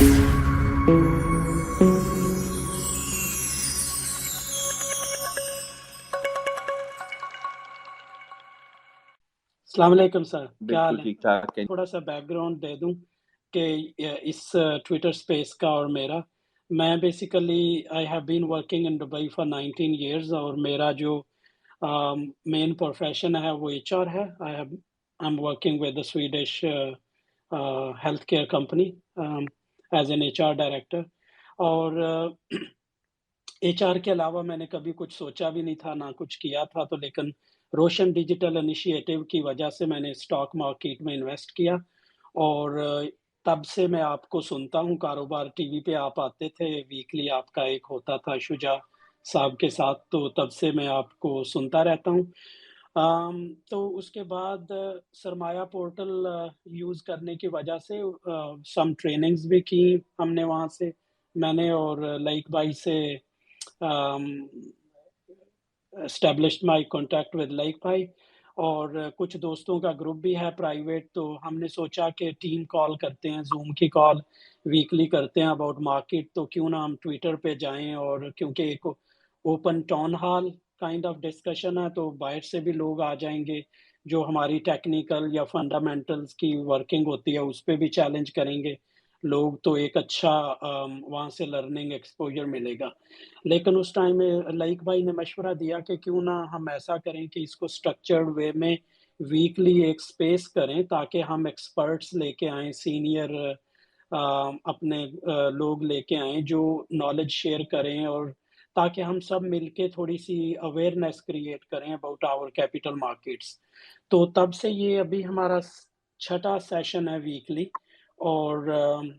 अस्सलाम वालेकुम सर, क्या हाल बिल्कुल है? ठीक ठाक है। थोड़ा सा बैकग्राउंड दे दूं कि इस ट्विटर स्पेस का और मेरा, मैं basically I have been working in Dubai for 19 years और मेरा जो मेन प्रोफेशन है वो एचआर है। I am working with the Swedish health care company as an HR director. और एचआर के अलावा मैंने कभी कुछ सोचा भी नहीं था, ना कुछ किया था, तो लेकिन रोशन डिजिटल इनिशिएटिव की वजह से मैंने स्टॉक मार्केट में इन्वेस्ट किया और तब से मैं आपको सुनता हूँ। कारोबार टीवी पे आप आते थे, वीकली आपका एक होता था शुजा साहब के साथ, तो तब से मैं आपको सुनता रहता हूँ। तो उसके बाद सरमाया पोर्टल यूज़ करने की वजह से सम ट्रेनिंग्स भी की हमने वहाँ से, मैंने और लाइक भाई से established my contact with like भाई, और कुछ दोस्तों का ग्रुप भी है प्राइवेट, तो हमने सोचा कि टीम कॉल करते हैं, जूम की कॉल वीकली करते हैं अबाउट मार्केट, तो क्यों ना हम ट्विटर पे जाएं, और क्योंकि एक open town hall kind of discussion है, तो बाहर से भी लोग आ जाएंगे, जो हमारी टेक्निकल या फंडामेंटल्स की वर्किंग होती है उस पर भी चैलेंज करेंगे लोग, तो एक अच्छा वहाँ से लर्निंग एक्सपोजर मिलेगा। लेकिन उस टाइम में लाइक भाई ने मशवरा दिया कि क्यों ना हम ऐसा करें कि इसको स्ट्रक्चर्ड वे में वीकली एक स्पेस करें, ताकि हम एक्सपर्ट्स लेके आएँ, सीनियर अपने लोग लेके आएँ जो नॉलेज शेयर करें, और ताकि हम सब मिलके थोड़ी सी अवेयरनेस क्रिएट करें अबाउट आवर कैपिटल मार्केट्स। तो तब से ये अभी हमारा छठा सेशन है वीकली, और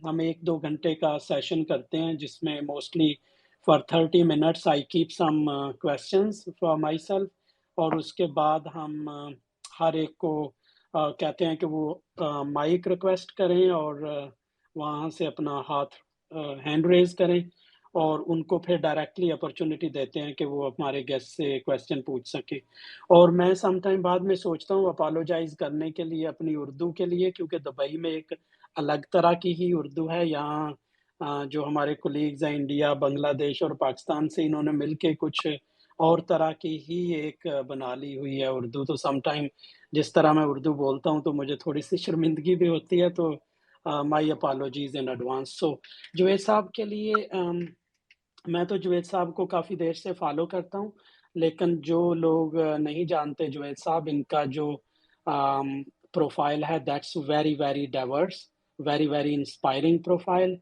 हम 1-2 घंटे का सेशन करते हैं, जिसमें mostly for 30 minutes I keep some questions for myself, और उसके बाद हम हर एक को कहते हैं कि वो माइक रिक्वेस्ट करें और वहाँ से अपना हाथ हैंड रेज करें, और उनको फिर डायरेक्टली अपॉर्चुनिटी देते हैं कि वो हमारे गेस्ट से क्वेश्चन पूछ सके। और मैं सम टाइम बाद में सोचता हूँ अपोलोजाइज़ करने के लिए अपनी उर्दू के लिए, क्योंकि दुबई में एक अलग तरह की ही उर्दू है। यहाँ जो हमारे कोलीग्स हैं इंडिया, बांग्लादेश और पाकिस्तान से, इन्होंने मिलके कुछ और तरह की ही एक बना ली हुई है उर्दू। तो सम टाइम जिस तरह मैं उर्दू बोलता हूँ तो मुझे थोड़ी-सी शर्मिंदगी भी होती है, तो माय अपॉलजीज़ इन एडवांस। सो जुवैद साहब के लिए मैं तो जुवैद साहब को काफ़ी देर से फ़ॉलो करता हूँ, लेकिन जो लोग नहीं जानते जुवैद साहब, इनका जो प्रोफ़ाइल है that's very, very diverse, very, very inspiring profile.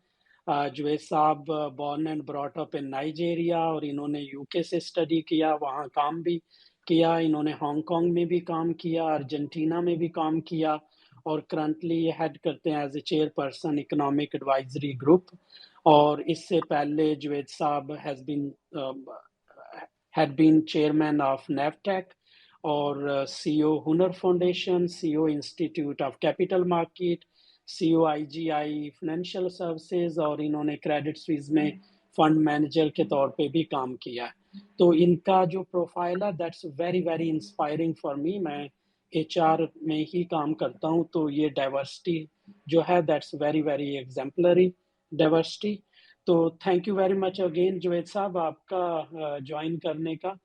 Juvaid sahab born and brought up in Nigeria, और इन्होंने यूके से स्टडी किया, वहाँ काम भी किया, इन्होंने हांगकांग में भी काम किया, अर्जेंटीना में भी काम किया, और करंटली ये हेड करते हैं as a chairperson economic advisory group. और इससे पहले जुवैद साहब had been chairman of NAVTCC और CEO हुनर foundation, CEO institute of capital market, CEO IGI financial services, और इन्होंने क्रेडिट स्विस में फंड मैनेजर के तौर पे भी काम किया है। तो इनका जो प्रोफाइल है that's very, very inspiring for me. मैं एचआर में ही काम करता हूँ, तो ये डाइवर्सिटी जो है that's very, very exemplary diversity. तो thank you very much again Juvaid sahab आपका ज्वाइन करने का।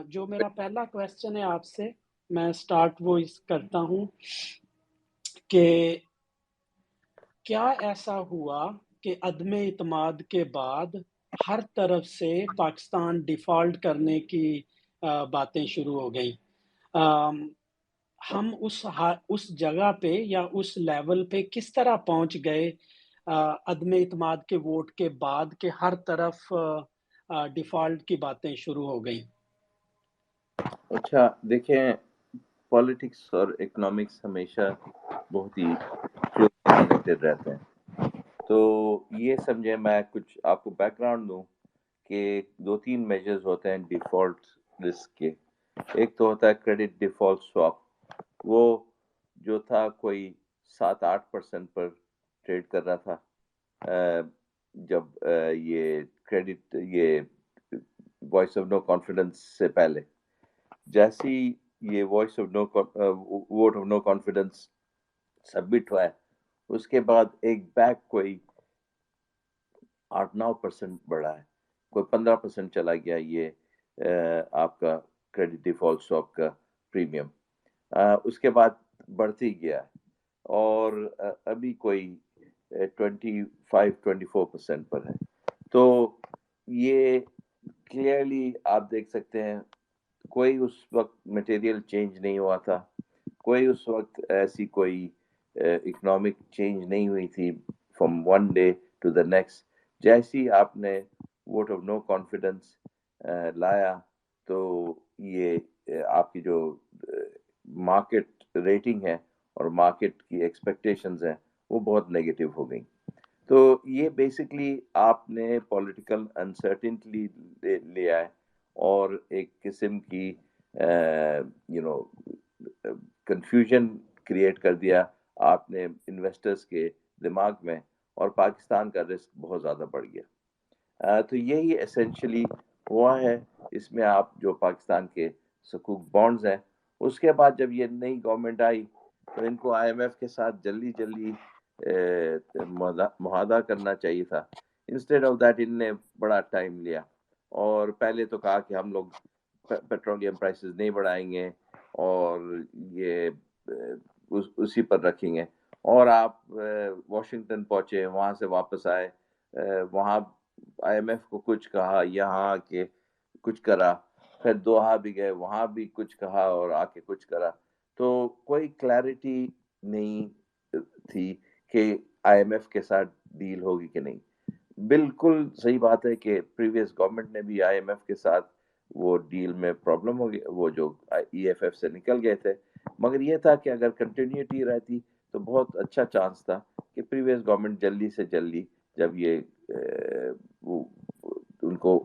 जो मेरा पहला क्वेश्चन है आपसे, मैं स्टार्ट वो इस करता हूँ कि क्या ऐसा हुआ कि अदम इतमाद के बाद हर तरफ से पाकिस्तान डिफ़ॉल्ट करने की बातें शुरू हो गई? हम उस जगह पे या उस लेवल पे किस तरह पहुंच गए अदम इत्माद के वोट के बाद के हर तरफ डिफ़ॉल्ट की बातें शुरू हो गई? अच्छा देखें, पॉलिटिक्स और इकोनॉमिक्स हमेशा बहुत ही कनेक्टेड रहते हैं। तो ये समझे, मैं कुछ आपको बैकग्राउंड दूं कि 2-3 मेजर्स होते हैं डिफ़ॉल्ट रिस्क के। एक तो होता है क्रेडिट डिफ़ॉल्ट स्वैप, वो जो था कोई 7-8% पर ट्रेड कर रहा था जब ये क्रेडिट, ये वॉइस ऑफ नो कॉन्फिडेंस से पहले। जैसे ही ये voice of no vote of no confidence submit हुआ है, उसके बाद एक बैक कोई 8-9% بڑھا ہے, کوئی 15% چلا گیا یہ آپ کا کریڈٹ ڈیفالٹ سواپ کا پریمیم, اس کے بعد بڑھتی گیا ہے اور ابھی کوئی 25-24% پر ہے. تو یہ کلیئرلی آپ دیکھ سکتے ہیں کوئی اس وقت مٹیریل چینج نہیں ہوا تھا, کوئی اس وقت ایسی کوئی اکنامک چینج نہیں ہوئی تھی from one day to the next. جیسی آپ نے ووٹ آف نو کانفیڈنس لایا تو یہ آپ کی جو مارکیٹ ریٹنگ ہے اور مارکیٹ کی ایکسپیکٹیشنز ہیں وہ بہت نیگیٹو ہو گئیں. تو یہ بیسکلی آپ نے پولیٹیکل انسرٹنٹی لیا ہے اور ایک قسم کی کنفیوژن کریٹ کر دیا آپ نے انویسٹرز کے دماغ میں, اور پاکستان کا رسک بہت زیادہ بڑھ گیا. تو یہی اسینشلی ہوا ہے. اس میں آپ جو پاکستان کے سکوک بانڈز ہیں, اس کے بعد جب یہ نئی گورنمنٹ آئی تو ان کو آئی ایم ایف کے ساتھ جلدی معاہدہ کرنا چاہیے تھا. انسٹیڈ آف دیٹ ان نے بڑا ٹائم لیا اور پہلے تو کہا کہ ہم لوگ پیٹرولیم پرائسز نہیں بڑھائیں گے اور یہ اسی پر رکھیں گے. اور آپ واشنگٹن پہنچے, وہاں سے واپس آئے, وہاں آئی ایم ایف کو کچھ کہا, یہاں کے کچھ کرا, پھر دوحہ بھی گئے, وہاں بھی کچھ کہا اور آ کے کچھ کرا. تو کوئی کلیئرٹی نہیں تھی کہ آئی ایم ایف کے ساتھ ڈیل ہوگی کہ نہیں. بالکل صحیح بات ہے کہ پریویس گورنمنٹ نے بھی آئی ایم ایف کے ساتھ وہ ڈیل میں پرابلم ہو گیا, وہ جو ای ایف ایف سے نکل گئے تھے, مگر یہ تھا کہ اگر کنٹینیوٹی رہتی تو بہت اچھا چانس تھا کہ پریویس گورنمنٹ جلدی سے جلدی جب یہ ان کو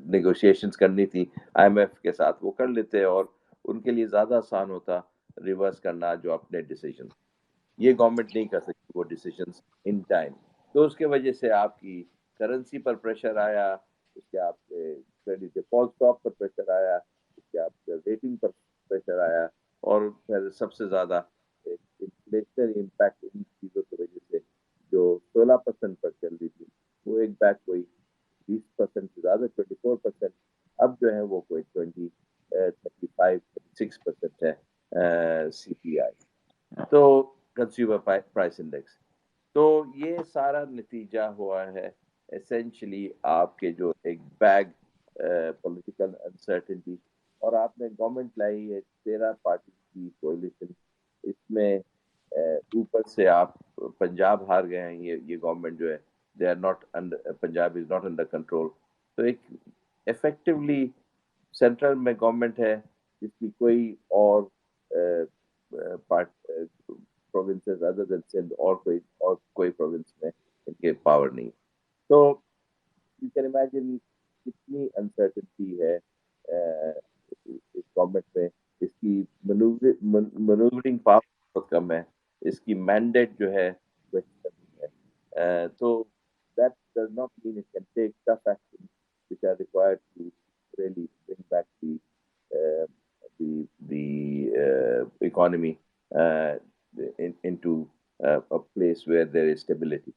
نیگوشیشنز کرنی تھی آئی ایم ایف کے ساتھ وہ کر لیتے اور ان کے لیے زیادہ آسان ہوتا ریورس کرنا جو اپنے ڈیسیجن. یہ گورنمنٹ نہیں کر سکتی وہ ڈیسیجنز ان ٹائم, تو اس کے وجہ سے آپ کی کرنسی پر پریشر آیا, اس کے آپ کے کریڈٹ ڈیفالٹ سواپ پر پریشر آیا, اس کے آپ کے ریٹنگ پر پریشر آیا, اور پھر سب سے زیادہ انفلیشنری امپیکٹ ان چیزوں کی وجہ سے جو 16% پر چل رہی تھی وہ ایک بیک کوئی 20% سے زیادہ 24%, اب جو ہے وہ کوئی 35-36% ہے سی پی آئی, تو کنزیومر پرائس انڈیکس. تو یہ سارا نتیجہ ہوا ہے اسینشلی آپ کے جو ایک بیگ پولیٹیکل انسرٹنٹی, اور آپ نے گورنمنٹ لائی ہے 13 پارٹی کی کوalition. اس میں اوپر سے آپ پنجاب ہار گئے ہیں, یہ گورنمنٹ جو ہے they are not under, Punjab is not under control. تو ایک افیکٹولی سینٹرل میں گورنمنٹ ہے جس کی کوئی اور پروونسز ادر دین سندھ اور کوئی پروونس میں ان کے پاور نہیں. تو یو کین امیجن کتنی انسرٹنٹی ہے اس گورنمنٹ میں, اس کی مینوورنگ پاور بہت کم ہے, اس کی مینڈیٹ جو ہے وہ ہے. تو that does not mean it can take tough actions which are required to really bring back the economy into a place where there is stability.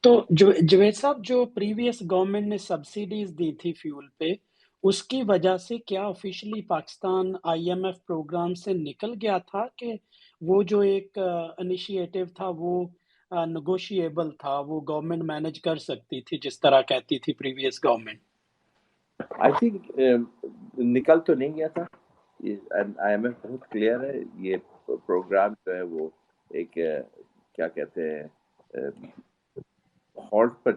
تو جوید صاحب, جو پریویس گورنمنٹ نے سبسیڈیز دی تھی فیول پہ, اس کی وجہ سے کیا officially Pakistan I M F program سے نکل گیا تھا کہ وہ جو ایک انیشیٹو تھا وہ نیگوشیبل تھا, وہ گورنمنٹ مینج کر سکتی تھی جس طرح کہتی تھی پریویس گورنمنٹ؟ آئی تھنک نکل تو نہیں گیا تھا, آئی ایم ایف بہت کلیئر ہے. یہ پروگرام جو ہے وہ ایک کیا کہتے ہیں ہالٹ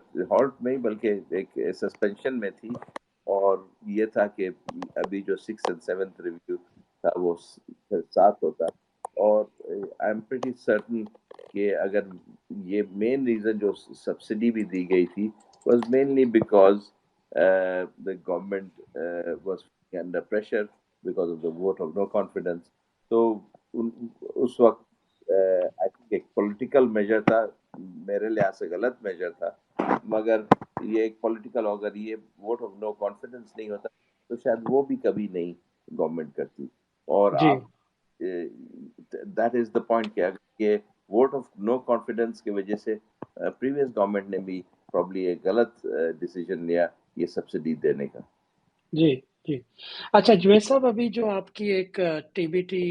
نہیں بلکہ ایک سسپینشن میں تھی, اور یہ تھا کہ ابھی جو 6th and 7th ریویو تھا وہ 7 ہوتا, اور آئی ایم پریٹی سرٹن کہ اگر یہ مین ریزن جو سبسڈی بھی دی گئی تھی was mainly because the government was under pressure because of the vote of no confidence. تو اس وقت I think ایک پولیٹیکل میجر تھا, میرے لحاظ سے غلط میجر تھا, مگر یہ ایک پولیٹیکل, اگر یہ ووٹ آف نو کانفیڈنس نہیں ہوتا تو شاید وہ بھی کبھی نہیں گورنمنٹ کرتی. اور آپ دیٹ از دا پوائنٹ کہ اگر یہ ووٹ آف نو کانفیڈنس کی وجہ سے پریویس گورنمنٹ نے بھی پرابلی ایک غلط ڈیسیجن لیا یہ سبسڈی دینے کا. جی جی. اچھا جوید صاحب، ابھی جو آپ کی ایک ٹی بی ٹی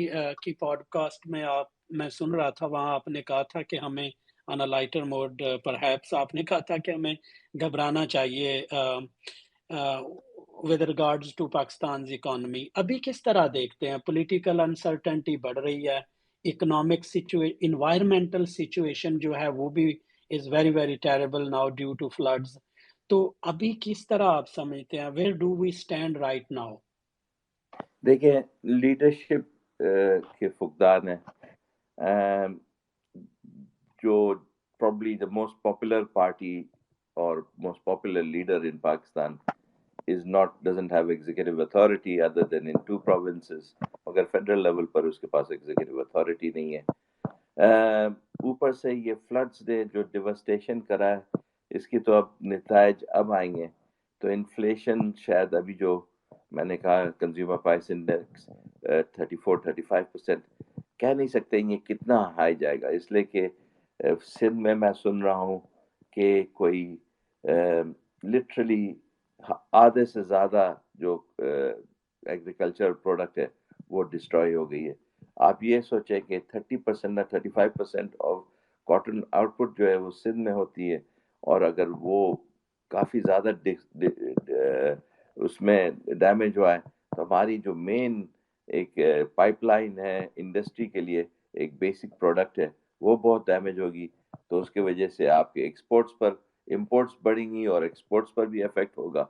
کی پوڈ کاسٹ میں سن رہا تھا، وہاں آپ نے کہا تھا کہ ہمیں on a lighter mode perhaps آپ نے کہا تھا کہ ہمیں گھبرانا چاہیے with regards to Pakistan economy. ابھی کس طرح دیکھتے ہیں؟ پولیٹیکل انسرٹنٹی بڑھ رہی ہے، اکنامک انوائرمنٹل سچویشن جو ہے وہ بھی is very very terrible now due to floods. تو ابھی کس طرح آپ سمجھتے ہیں where do we stand right now? دیکھیں لیڈرشپ کے فقدان ہیں. جو probably the most popular party or most popular leader in Pakistan doesn't have executive authority other than in 2 provinces. مگر فیڈرل لیول پر اس کے پاس ایگزیکٹو اتھارٹی نہیں ہے. اوپر سے یہ فلڈز نے جو ڈیوسٹیشن کرا ہے اس کی تو اب نتائج اب آئیں گے. تو انفلیشن شاید ابھی جو میں نے کہا کنزیومر پرائس انڈیکس 34-35%، کہہ نہیں سکتے یہ کتنا ہائی جائے گا، اس لیے کہ سندھ میں سن رہا ہوں کہ کوئی لٹرلی آدھے سے زیادہ جو ایگریکلچر پروڈکٹ ہے وہ ڈسٹروائے ہو گئی ہے. آپ یہ سوچیں کہ 30% یا 35% آف کاٹن آؤٹ پٹ جو ہے وہ سندھ میں ہوتی ہے، اور اگر وہ کافی زیادہ اس میں ڈیمیج ہوا ہے تو ہماری جو مین ایک پائپ لائن ہے انڈسٹری کے لیے، ایک بیسک پروڈکٹ ہے، وہ بہت ڈیمیج ہوگی. تو اس کی وجہ سے آپ کے ایکسپورٹس پر امپورٹس بڑھیں گی اور ایکسپورٹس پر بھی افیکٹ ہوگا.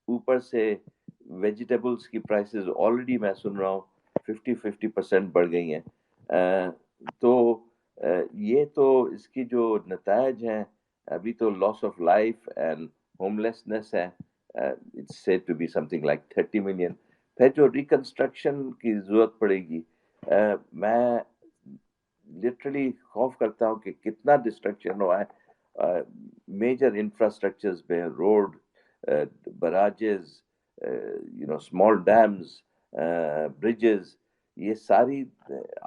اوپر سے ویجیٹیبلس کی پرائسز آلریڈی میں سن رہا ہوں 50% بڑھ گئی ہیں. تو یہ تو اس کی جو نتائج ہیں ابھی تو loss of life and homelessness ہے. It's said to be something like 30 million. پھر جو ریکنسٹرکشن کی ضرورت پڑے گی، میں لٹرلی خوف کرتا ہوں کہ کتنا ڈسٹرکشن ہوا ہے میجر انفراسٹرکچرز میں، روڈ، براجز، اسمال ڈیمز، برجز، یہ ساری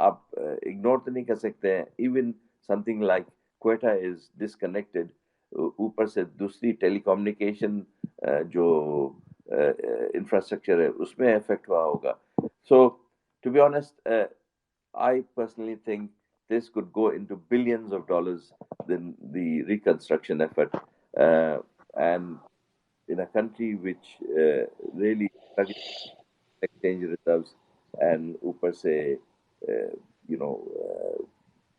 آپ اگنور تو نہیں کر سکتے ہیں. Even some thing like Quetta is disconnected. اوپر سے دوسری ٹیلی کمیونیکیشن جو انفراسٹرکچر ہے اس میں افیکٹ ہوا ہوگا. So to be honest I personally think this could go into billions of dollars than the reconstruction effort, and in a country which really exchange reserves and اوپر سے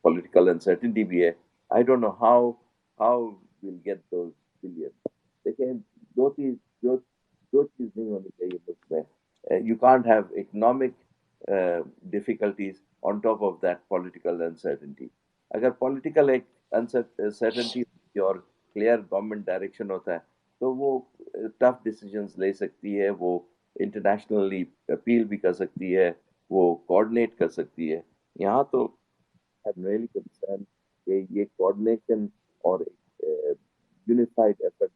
political uncertainty بھی ہے. I don't know how we'll get those billions. دیکھیں دو چیز نہیں ہونی چاہیے ملک میں. You can't have economic difficulties on top of that political uncertainty. اگر political ایک uncertainty اور clear government direction ہوتا ہے تو وہ tough decisions لے سکتی ہے، وہ انٹرنیشنلی اپیل بھی کر سکتی ہے، وہ کوآرڈینیٹ کر سکتی ہے. یہاں تو I'm really concerned کہ یہ کوآرڈینیشن اور یونیفائڈ ایفرٹ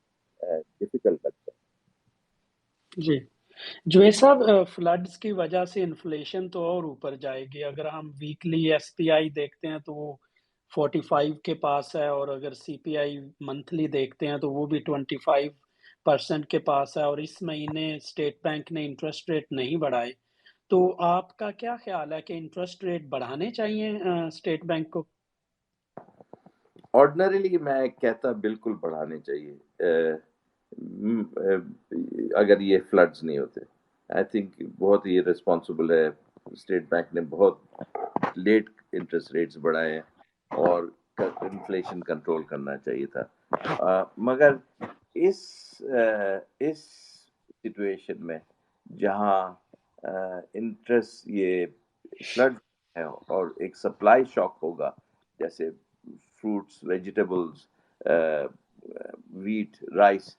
ڈیفیکلٹ لگتا ہے. جی جوید صاحب، فلڈز کی وجہ سے انفلیشن تو اور اوپر جائے گی. اگر ہم ویکلی ایس پی آئی دیکھتے ہیں تو وہ 45 کے پاس ہے، اور اگر سی پی آئی منتھلی دیکھتے ہیں تو وہ بھی 25% کے پاس ہے، اور اس مہینے اسٹیٹ بینک نے انٹرسٹ ریٹ نہیں بڑھائے. تو آپ کا کیا خیال ہے کہ انٹرسٹ ریٹ بڑھانے چاہیے اسٹیٹ بینک کو؟ آرڈنریلی میں کہتا بالکل بڑھانے چاہیے اگر یہ فلڈز نہیں ہوتے. آئی تھنک بہت ہی ریسپانسبل ہے. اسٹیٹ بینک نے بہت لیٹ انٹرسٹ ریٹس بڑھائے ہیں اور انفلیشن کنٹرول کرنا چاہیے تھا. مگر اس سچویشن میں جہاں انٹرسٹ یہ فلڈ ہے اور ایک سپلائی شاک ہوگا، جیسے فروٹس، ویجیٹیبلز، ویٹ، رائس،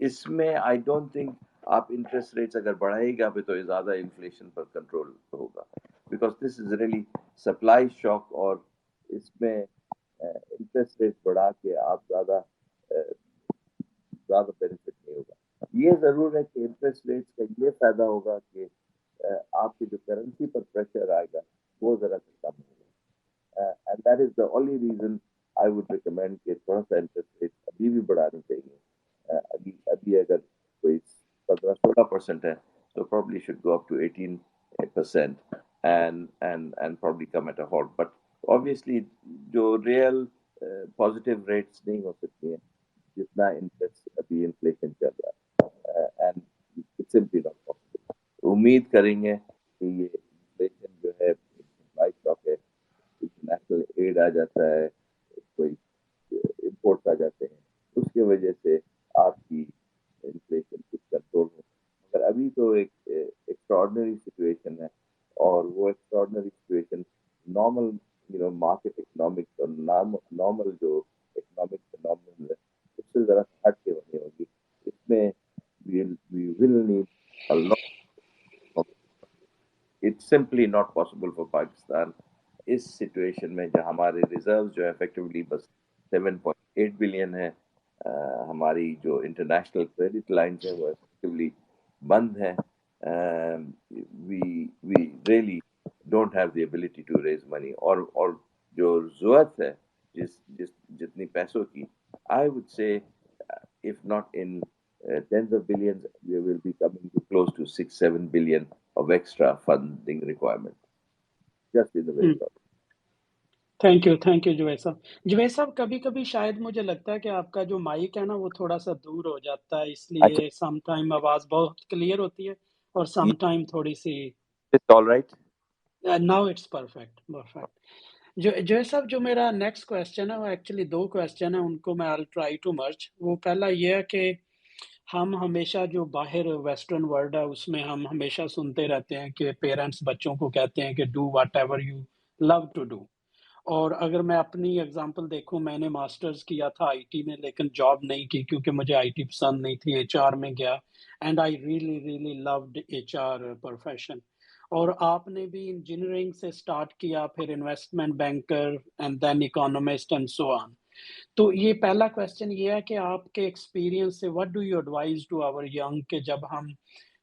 اس میں آئی ڈونٹ تھنک آپ انٹرسٹ ریٹس اگر بڑھائے گا بھی تو زیادہ انفلیشن پر کنٹرول ہوگا، because this is really supply shock. اور اس میں انٹرسٹ ریٹ بڑھا کے آپ زیادہ بینیفٹ نہیں ہوگا. یہ ضرور ہے کہ انٹرسٹ ریٹس کا یہ فائدہ ہوگا کہ آپ کی جو کرنسی پر پریشر آئے گا وہ ذرا سا کم ہوگا. And that is the only reason I would recommend کہ تھوڑا سا انٹرسٹ ریٹ ابھی بھی بڑھانی چاہیے. ابھی اگر کوئی 15-16% ہے تو probably should go up to 18% and probably come at a halt. But obviously جو ریئل پازیٹیو ریٹس نہیں ہو سکتی ہیں جتنا انٹرسٹ ابھی انفلیشن چل رہا ہے. And it's simply not possible. امید کریں گے کہ یہ انفلیشن جو ہے لائف اسٹاک ہے, نیشنل ایڈ آ جاتا ہے, کوئی امپورٹس آ جاتے ہیں, اس کی وجہ سے آپ کی انفلیشن کچھ کنٹرول ہو. مگر ابھی تو ایک ایکسٹراڈنری سچویشن ہے, اور وہ extraordinary situation normal market economics اور نارمل جو اکنامک فینومینل ہے اس سے ذرا ہٹ کے ہونی ہوگی. اس میں we will need a lot. It's simply not possible for Pakistan اس سچویشن میں جہاں ہمارے ریزروز جو ہے افیکٹولی بس 7.8 بلین ہے, ہماری جو انٹرنیشنل کریڈٹ لائنس ہیں وہ افیکٹولی بند ہیں. We really don't have the ability to raise money, اور جو ضرورت ہے جتنی پیسوں کی, I would say if not in tens of billions, we will be coming to close to 6-7 billion of extra funding requirement just in the very short. Thank you Javed صاحب. جوید صاحب کبھی کبھی شاید مجھے لگتا ہے کہ آپ کا جو مائک ہے نا وہ تھوڑا سا دور ہو جاتا ہے, اس اچھا, لیے سم ٹائم آواز بہت کلیئر ہوتی ہے اور سم ٹائم تھوڑی سی. it's all right. Now it's perfect. جو صاحب جو میرا نیکسٹ کویسچن ہے وہ ایکچولی 2 کویسچن ہیں, ان کو میں آئی ٹرائی ٹو مرج. وہ پہلا یہ ہے کہ ہم ہمیشہ جو باہر ویسٹرن ورلڈ ہے اس میں ہم ہمیشہ سنتے رہتے ہیں کہ پیرنٹس بچوں کو کہتے ہیں کہ do whatever you love to do. اور اگر میں اپنی اگزامپل دیکھوں, میں نے ماسٹرز کیا تھا آئی ٹی میں, لیکن جاب نہیں کی کیونکہ مجھے آئی ٹی پسند نہیں تھی. ایچ آر میں گیا and I really loved H R profession. اور آپ نے بھی انجینئرنگ سے اسٹارٹ کیا, پھر investment banker and then economist and so on. تو یہ پہلا کویسچن یہ ہے کہ آپ کے ایکسپیرینس سے what do you advise to our young کہ جب ہم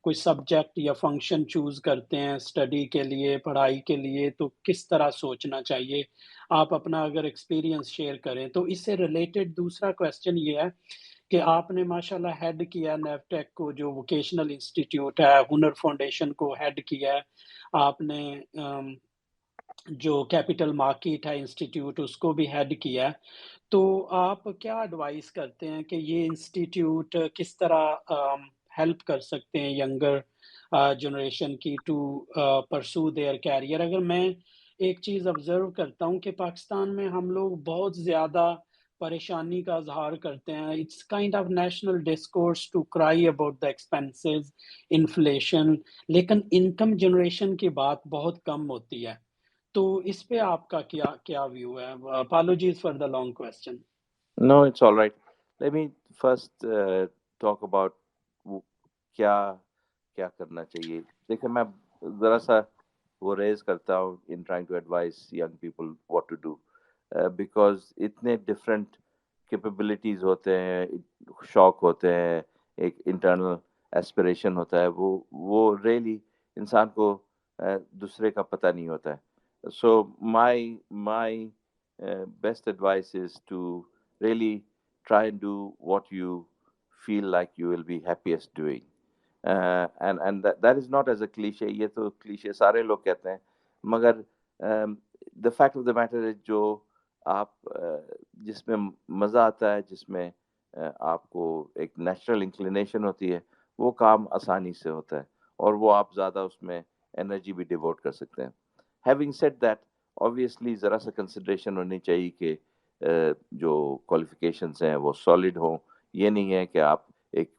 کوئی سبجیکٹ یا فنکشن چوز کرتے ہیں اسٹڈی کے لیے, پڑھائی کے لیے, تو کس طرح سوچنا چاہیے؟ آپ اپنا اگر ایکسپیرینس شیئر کریں. تو اس سے ریلیٹڈ دوسرا کویسچن یہ ہے کہ آپ نے ماشاءاللہ ہیڈ کیا نیوٹیک کو, جو ووکیشنل انسٹیٹیوٹ ہے, ہنر فاؤنڈیشن کو ہیڈ کیا ہے آپ نے, جو کیپٹل مارکیٹ ہے انسٹیٹیوٹ اس کو بھی ہیڈ کیا ہے. تو آپ کیا ایڈوائز کرتے ہیں کہ یہ انسٹیٹیوٹ کس طرح ہیلپ کر سکتے ہیں ینگر جنریشن کی ٹو پرسو دیئر کیریئر؟ اگر میں ایک چیز آبزرو کرتا ہوں کہ پاکستان میں ہم لوگ بہت زیادہ پریشانی کا اظہار کرتے ہیں. It's kind of national discourse to cry about the expenses, inflation, لیکن انکم جنریشن کی بات بہت کم ہوتی ہے. تو اس پہ آپ کا کیا ویو ہے؟ Apologies for the long question. No, it's all right. Let me first talk about کیا کیا کرنا چاہیے. دیکھیں میں ذرا سا وہ ریز کرتا ہوں in trying to advise young people what to do, because اتنے ڈفرینٹ کیپیبلٹیز ہوتے ہیں, شوق ہوتے ہیں, ایک انٹرنل ایسپریشن ہوتا ہے, وہ ریئلی انسان کو دوسرے کا پتہ نہیں ہوتا ہے. سو مائی best advice is to really try and do what you feel like you will be happiest doing. And that is not as a cliche, یہ تو cliche سارے لوگ کہتے ہیں, مگر the fact of the matter is جو آپ جس میں مزہ آتا ہے, جس میں آپ کو ایک نیچرل انکلینیشن ہوتی ہے, وہ کام آسانی سے ہوتا ہے اور وہ آپ زیادہ اس میں انرجی بھی ڈیووٹ کر سکتے ہیں. Having said that, obviously ذرا سا کنسیڈریشن ہونی چاہیے کہ جو کوالیفیکیشنس ہیں وہ سالڈ ہوں. یہ نہیں ہے کہ آپ ایک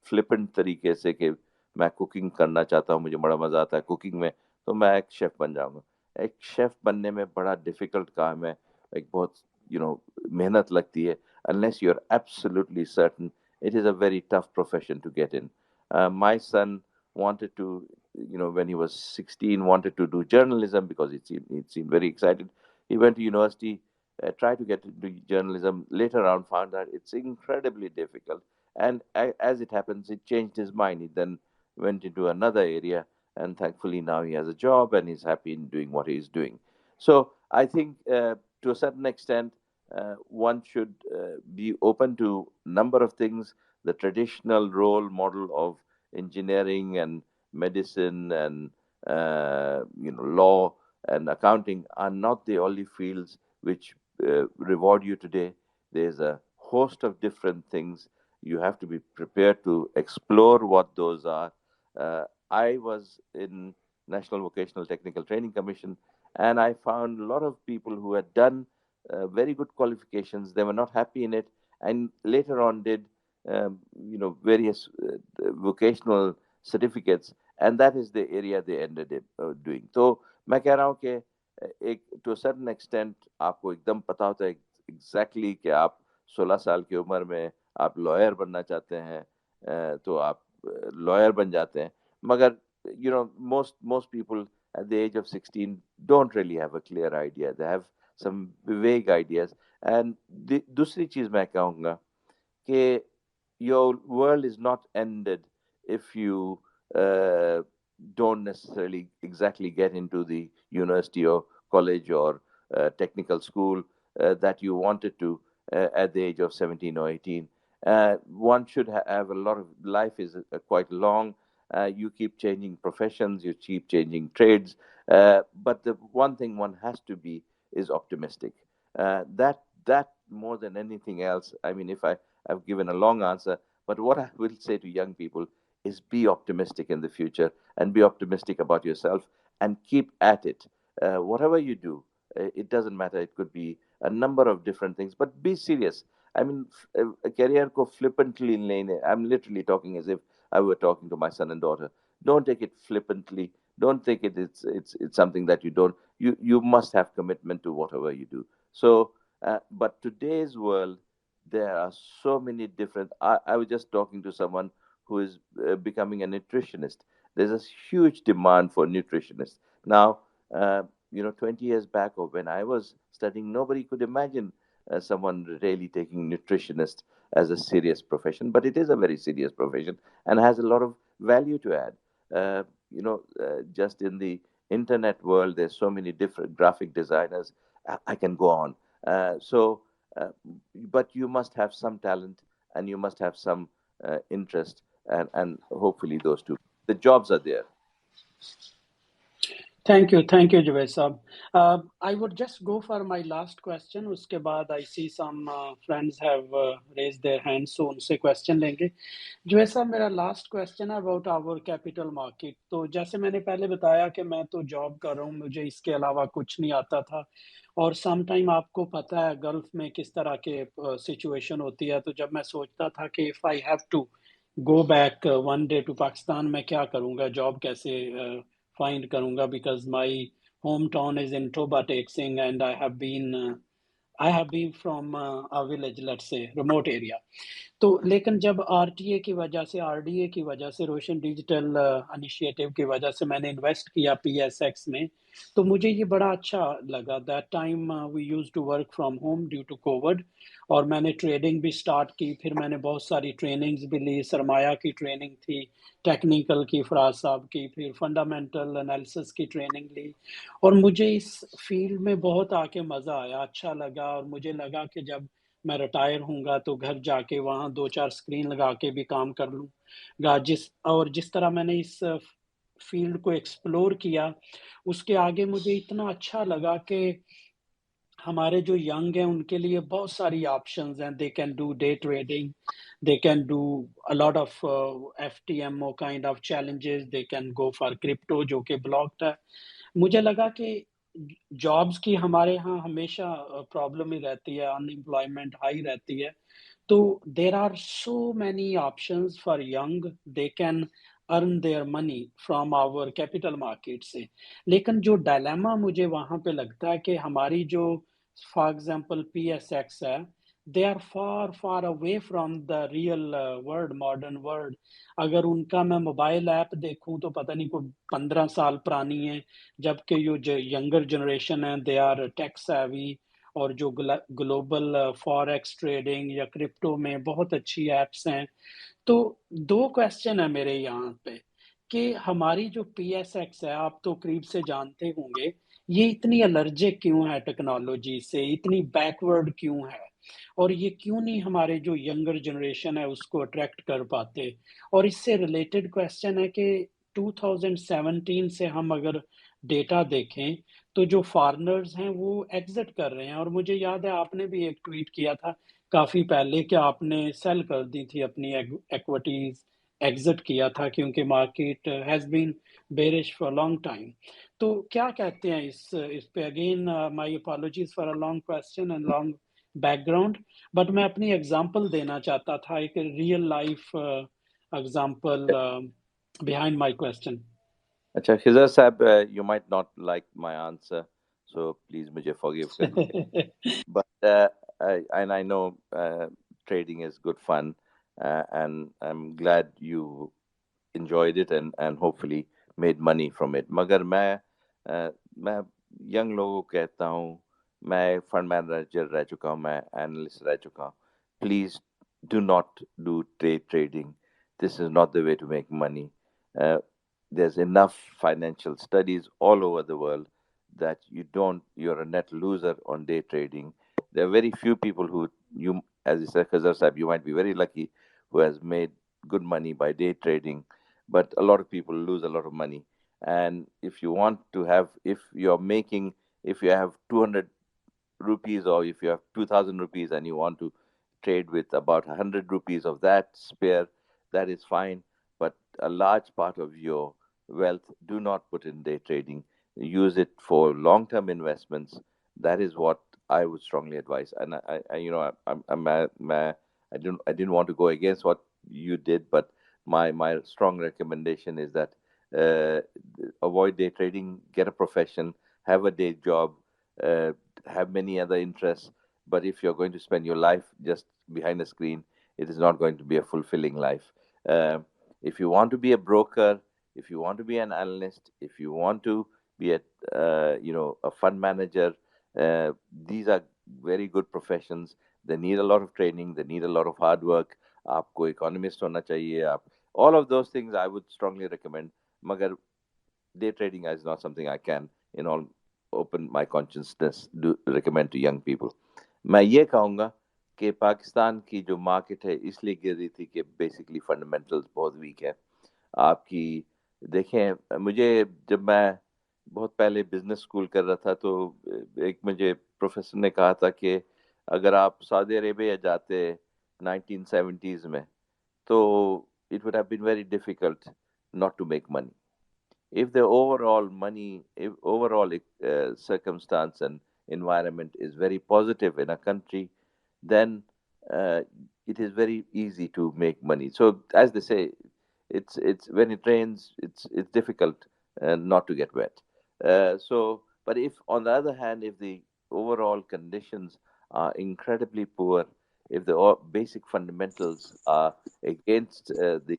فلپنٹ طریقے سے کہ میں کوکنگ کرنا چاہتا ہوں, مجھے بڑا مزہ آتا ہے کوکنگ میں, تو میں ایک شیف بن جاؤں گا. ایک شیف بننے میں بڑا ڈیفیکلٹ کام ہے, ایک بہت محنت لگتی ہے. unless you're absolutely certain, it is a very tough profession to get in. My son wanted to, when he was 16, wanted to do journalism because he seemed very excited. He went to university, tried to get into journalism, later on found that it's incredibly difficult. And as it happens, it changed his mind. He then went into another area, and thankfully now he has a job and he's happy in doing what he's doing. So I think to a certain extent, one should be open to number of things. The traditional role model of engineering and medicine and law and accounting are not the only fields which reward you today. There's a host of different things. You have to be prepared to explore what those are. I was in National Vocational Technical Training Commission, and I found a lot of people who had done very good qualifications. They were not happy in it, and later on did various vocational certificates, and that is the area they ended up doing. तो मैं कह रहा हूँ कि एक to a certain extent आपको एकदम पता होता है exactly कि आप 16 साल की उम्र में आप लॉयर बनना चाहते हैं, तो आप लॉयर बन जाते हैं. मगर most people at the age of 16 don't really have a clear idea. They have some vague ideas. And दूसरी चीज मैं कहूँगा कि your world is not ended if you don't necessarily exactly get into the university or college or technical school that you wanted to at the age of 17 or 18. One should have a lot of life is quite long. You keep changing professions, you keep changing trades, but the one thing one has to be is optimistic. That more than anything else. I mean, if I've given a long answer, but what I will say to young people is be optimistic in the future and be optimistic about yourself and keep at it. Whatever you do, it doesn't matter. It could be a number of different things, but be serious. I mean, a career ko flippantly lane. I'm literally talking as if I were talking to my son and daughter. Don't take it flippantly. Don't think it's something that you must have commitment to whatever you do. So, but today's world, there are so many different. I was just talking to someone who is becoming a nutritionist. There's a huge demand for nutritionists now. 20 years back, or when I was studying, nobody could imagine someone really taking nutritionist as a serious profession, but it is a very serious profession and has a lot of value to add. Just in the internet world, there's so many different graphic designers. I can go on. But you must have some talent and you must have some interest, and hopefully those two. The jobs are there. Thank you, Javed Sab. I would just go for my last question. उसके बाद I see some friends have raised their hands, so उनसे question लेंगे. Javed साहब, मेरा last question है about our capital market. तो जैसे मैंने पहले बताया कि मैं तो जॉब कर रहा हूँ, मुझे इसके अलावा कुछ नहीं आता था, और सम टाइम आपको पता है गल्फ में किस तरह के सिचुएशन होती है. तो जब मैं सोचता था कि if I have to go back one day to Pakistan, मैं क्या करूँगा, जॉब कैसे find karunga, because my hometown is in Toba Texing, and I have been from a village, let's say remote area. तो लेकिन जब आरटीए की वजह से, आरडीए की वजह से, रोशन डिजिटल इनिशिएटिव की वजह से मैंने इन्वेस्ट किया पीएसएक्स में, तो मुझे ये बड़ा अच्छा लगा. That time we used to work from home due to covid, और मैंने ट्रेडिंग भी स्टार्ट की. फिर मैंने बहुत सारी ट्रेनिंग्स भी ली. सरमाया की ट्रेनिंग थी, टेक्निकल की फराज साहब की, फिर फंडामेंटल एनालिसिस की ट्रेनिंग ली, और मुझे इस फील्ड में बहुत आके मज़ा आया, अच्छा लगा. और मुझे लगा कि जब मैं रिटायर होऊँगा तो घर जाके वहाँ 2-4 स्क्रीन लगा के भी काम कर लूँगा. जिस तरह मैंने इस फील्ड को एक्सप्लोर किया, उसके आगे मुझे इतना अच्छा लगा कि हमारे जो यंग हैं उनके लिए बहुत सारी ऑप्शंस हैं. They can do day trading, they can do a lot of FTMO kind of challenges, they can go for crypto जो कि blocked है. मुझे लगा कि जॉब्स की हमारे यहाँ हमेशा प्रॉब्लम ही रहती है, अनएम्प्लॉयमेंट हाई रहती है. तो there are so many options for young, they can earn their money from our capital market से. लेकिन जो डायलेमा मुझे वहाँ पे लगता है कि हमारी जो फॉर एग्जांपल पीएसएक्स है, they are far away from the real world, modern world. अगर उनका मैं मोबाइल ऐप देखूं तो पता नहीं कोई 15 साल पुरानी है, जबकि जो यंगर जनरेशन है दे आर टेक सेवी, और जो ग्लोबल फॉरेक्स ट्रेडिंग या क्रिप्टो में बहुत अच्छी एप्स हैं. तो 2 क्वेश्चन है मेरे यहाँ पे कि हमारी जो पीएसएक्स है, आप तो करीब से जानते होंगे ये इतनी एलर्जिक क्यों है टेक्नोलॉजी से, इतनी बैकवर्ड क्यों है? और ये क्यों नहीं हमारे जो यंगर जनरेशन है उसको अट्रैक्ट कर पाते? और इससे रिलेटेड क्वेश्चन है कि 2017 से हम अगर डेटा देखें, तो जो फॉरेनर्स हैं वो एग्ज़िट कर रहे हैं और मुझे याद है आपने भी एक ट्वीट किया था काफ़ी पहले कि आपने सेल कर दी थी अपनी इक्विटीज़, एग्ज़िट किया था क्योंकि market has been bearish for a long time. तो क्या कहते हैं इस पे? Again my apologies for a long question and long background, but मैं अपनी एग्जांपल देना चाहता था, एक real life example behind my question. अच्छा खिजर साहब, you might not like my answer, so please मुझे forgive कर दीजिए. But and I know trading is good fun, and I'm glad you enjoyed it and hopefully made money from it. मगर मैं young लोगों को कहता हूँ, मैं फंड मैनेजर रह चुका हूँ, मैं एनालिस्ट रह चुका हूँ. Please do not do trading. This is not the way to make money. There's enough financial studies all over the world that you're a net loser on day trading. There are very few people who, you, as you said, Khazar Sahib, you might be very lucky, who has made good money by day trading, but a lot of people lose a lot of money. And if you want to have, if you have 200 rupees, or if you have 2000 rupees and you want to trade with about 100 rupees of that spare, that is fine. But a large part of your wealth, do not put in day trading. Use it for long term investments. That is what I would strongly advise. And I didn't want to go against what you did, but my strong recommendation is that uh, avoid day trading, get a profession, have a day job, uh, have many other interests. But if you're going to spend your life just behind a screen, it is not going to be a fulfilling life. Uh, if you want to be a broker, if you want to be an analyst, if you want to be a fund manager, these are very good professions. They need a lot of training. They need a lot of hard work. आपको economist होना चाहिए. All of those things I would strongly recommend. मगर day trading is not something I can, in all open my consciousness, do recommend to young people. मैं ये कहूँगा कि पाकिस्तान की जो मार्केट है इसलिए गिर रही थी कि बेसिकली फंडामेंटल्स बहुत वीक है. आपकी देखें, मुझे जब मैं बहुत पहले बिजनेस स्कूल कर रहा था तो एक मुझे प्रोफेसर ने कहा था कि अगर आप सऊदी अरेबिया जाते 1970s में, तो it would have been very difficult not to make money. If the overall money, if overall circumstance and environment is very positive in a country, then it is very easy to make money. So, as they say, it's when it rains, it's difficult not to get wet. But if on the other hand, if the overall conditions are incredibly poor, if the basic fundamentals are against the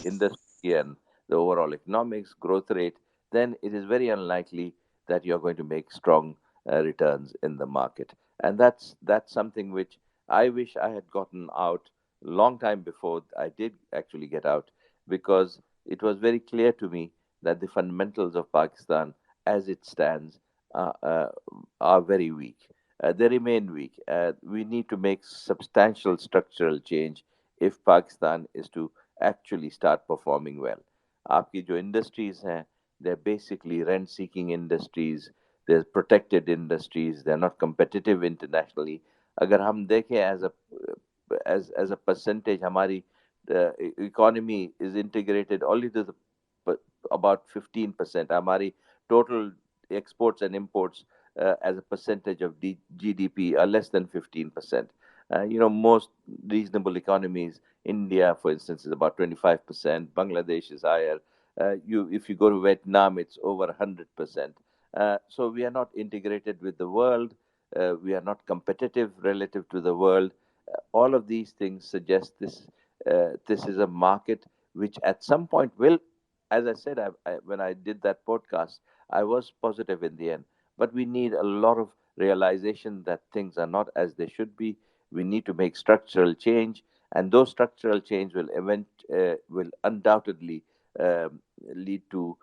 industry and the overall economics growth rate, then it is very unlikely that you're going to make strong returns in the market. And that's something which I wish I had gotten out long time before I did actually get out, because it was very clear to me that the fundamentals of Pakistan, as it stands, are very weak. They remain weak. We need to make substantial structural change if Pakistan is to actually start performing well. आपकी जो industries हैं, they're basically rent-seeking industries. They're protected industries. They're not competitive internationally. अगर हम देखें as a percentage, हमारी economy is integrated only to about 15%. हमारी total exports and imports as a percentage of GDP are less than 15%. Most reasonable economies, India, for instance, is about 25%. Bangladesh is higher. If you go to Vietnam, it's over 100%. So we are not integrated with the world. We are not competitive relative to the world. All of these things suggest this is a market which at some point will, as I said, when I did that podcast, I was positive in the end. But we need a lot of realization that things are not as they should be. We need to make structural change, and those structural change will undoubtedly lead to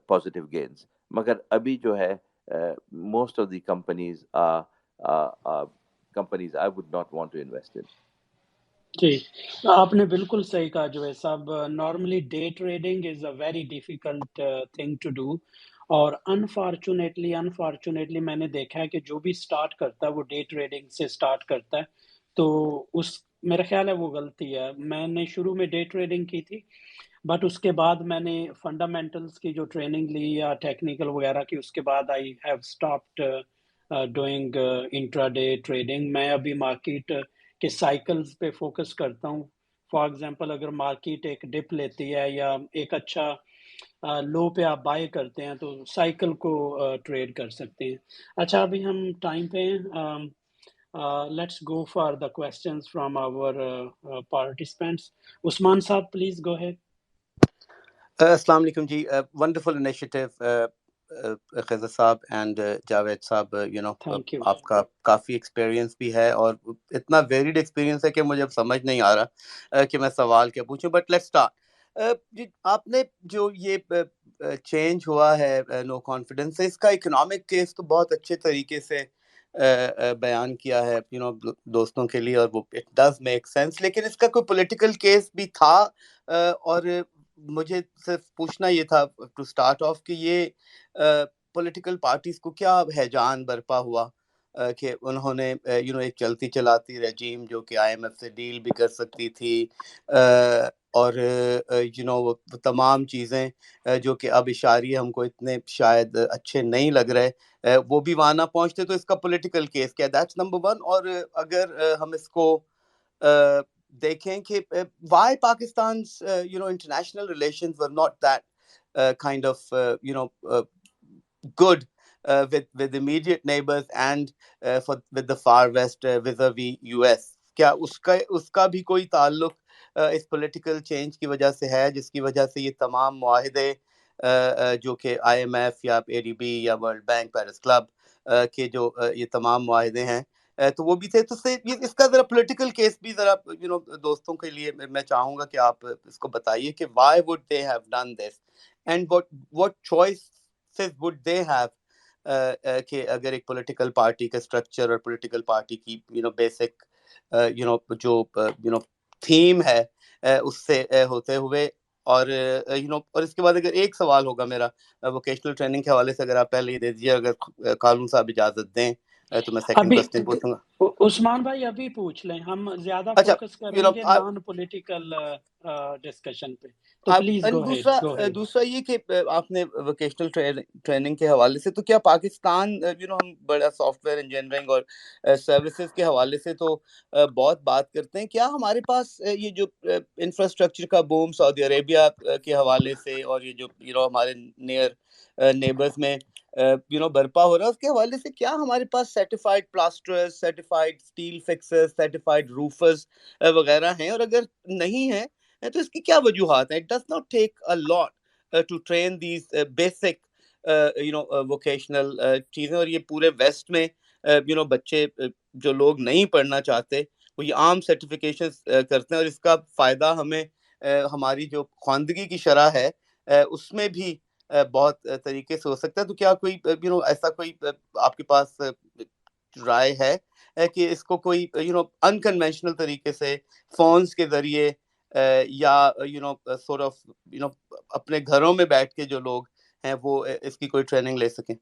positive gains. مگر ابھی جو ہے most of the companies companies I would not want to invest in. جی آپ نے بالکل صحیح کہا جو ہے صاحب. Normally day trading is a very difficult thing to do, اور انفارچونیٹلی میں نے دیکھا ہے کہ جو بھی سٹارٹ کرتا ہے وہ ڈے ٹریڈنگ سے سٹارٹ کرتا ہے، تو اس میرا خیال ہے وہ غلطی ہے. میں نے شروع میں ڈے ٹریڈنگ کی تھی، بٹ اس کے بعد میں نے فنڈامنٹلس کی جو ٹریننگ لی یا ٹیکنیکل وغیرہ کی، اس کے بعد I have stopped doing intra day trading. میں ابھی مارکیٹ کے سائیکلز پہ فوکس کرتا ہوں. فار ایگزامپل اگر مارکیٹ ایک ڈپ لیتی ہے یا ایک اچھا لو پہ آپ بائی کرتے ہیں تو سائیکل کو ٹریڈ کر سکتے ہیں. اچھا ابھی ہم ٹائم پہ ہیں. Let's go for the questions from our participants. Usman sahab please go head. السلام علیکم جی. ونڈرفل انیشیٹو خضر صاحب اینڈ جاوید صاحب. Thank you. آپ کا کافی ایکسپیرینس بھی ہے اور اتنا ویریڈ ایکسپیرینس ہے کہ مجھے اب سمجھ نہیں آ رہا کہ میں سوال کیا پوچھوں. But let's start. آپ نے جو یہ چینج ہوا ہے نو کانفیڈنس سے، اس کا اکنامک کیس تو بہت اچھے طریقے سے بیان کیا ہے دوستوں کے لیے، اور وہ اٹ ڈز میک سینس. لیکن اس کا کوئی پولیٹیکل کیس بھی تھا، اور مجھے صرف پوچھنا یہ تھا ٹو سٹارٹ آف کہ یہ پولیٹیکل پارٹیز کو کیا ہیجان برپا ہوا کہ انہوں نے ایک چلتی چلاتی رجیم جو کہ آئی ایم ایف سے ڈیل بھی کر سکتی تھی، اور وہ تمام چیزیں جو کہ اب اشاریے ہم کو اتنے شاید اچھے نہیں لگ رہے، وہ بھی وہاں نہ پہنچتے. تو اس کا پولیٹیکل کیس کیا؟ That's number one. اور اگر ہم اس کو دیکھیں کہ why Pakistan's international relations were not that kind of good with immediate neighbors and with the far west vis-a-vis US. کیا اس کا بھی کوئی تعلق اس پولیٹیکل چینج کی وجہ سے ہے، جس کی وجہ سے یہ تمام معاہدے جو کہ آئی ایم ایف یا اے ڈی بی یا ورلڈ بینک، پیرس کلب کے جو یہ تمام معاہدے ہیں تو وہ بھی تھے؟ تو اس کا ذرا پولیٹیکل کیس بھی ذرا دوستوں کے لیے میں چاہوں گا کہ آپ اس کو بتائیے کہ Y would they have done this and what choices would they have کہ اگر ایک پولیٹیکل پارٹی کا اسٹرکچر اور پولیٹیکل پارٹی کی بیسک جو تھیم ہے اس سے ہوتے ہوئے. اور اور اس کے بعد اگر ایک سوال ہوگا میرا ووکیشنل ٹریننگ کے حوالے سے، اگر آپ پہلے ہی دے دیجیے، اگر قانون صاحب اجازت دیں تو میں سیکنڈ ابھی کوسچن پوچھوں گا. عثمان بھائی ابھی پوچھ لیں، ہم زیادہ اچھا فوکس کریں گے نان پولیٹیکل ڈسکشن پہ، تو پلیز گو ہیڈ. دوسرا یہ کہ آپ نے ووکیشنل ٹریننگ کے حوالے سے، تو کیا پاکستان ہم بڑا سافٹ ویئر انجینئرنگ اور سروسز کے حوالے سے تو بہت بات کرتے ہیں، کیا ہمارے پاس یہ جو انفراسٹرکچر کا بوم سعودی عربیہ کے حوالے سے اور یہ جو ہمارے نیبرز میں برپا ہو رہا ہے، اس کے حوالے سے کیا ہمارے پاس سرٹیفائڈ پلاسٹرز، سرٹیفائڈ اسٹیل فکسرز، سرٹیفائڈ روفرز وغیرہ ہیں؟ اور اگر نہیں ہیں تو اس کی کیا وجوہات ہیں؟ It does not take a lot to train these basic vocational چیزیں. اور یہ پورے ویسٹ میں بچے جو لوگ نہیں پڑھنا چاہتے وہ یہ عام سرٹیفکیشنز کرتے ہیں، اور اس کا فائدہ ہمیں ہماری جو خواندگی کی شرح ہے اس میں بھی بہت طریقے سے ہو سکتا ہے. تو کیا کوئی ایسا کوئی آپ کے پاس رائے ہے کہ اس کو کوئی انکنونشنل طریقے سے فونز کے ذریعے یا سورٹ آف اپنے گھروں میں بیٹھ کے جو لوگ ہیں وہ اس کی کوئی ٹریننگ لے سکیں؟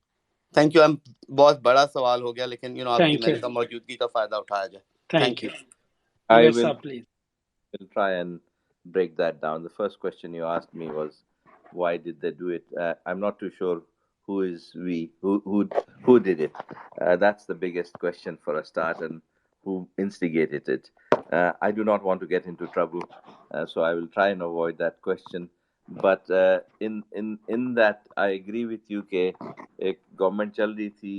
Thank you. بہت بڑا سوال ہو گیا، لیکن آپ کی میرے کا موجودگی کا فائدہ اٹھایا جائے. Thank you. I Yes, will sir, please. try and break that down. The first question you asked me was, why did they do it? I'm not too sure who is we, who did it. That's the biggest question for a start, and who instigated it. I do not want to get into trouble, so I will try and avoid that question. But in that, I agree with you کہ ایک government چل رہی تھی،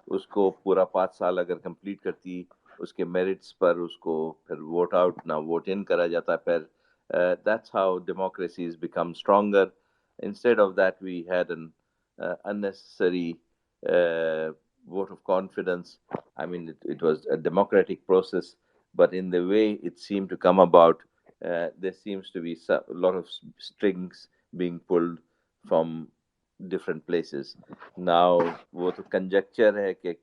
اس کو پورا 5 سال اگر complete کرتی، اس کے میرٹس پر اس کو پھر ووٹ آؤٹ نہ ووٹ ان کرا جاتا. پھر that's how democracies become stronger. Instead of that, we had an unnecessary vote of confidence. I mean, it was a democratic process, but in the way it seemed to come about, there seems to be a lot of strings being pulled from different places. Now वो तो conjecture है कि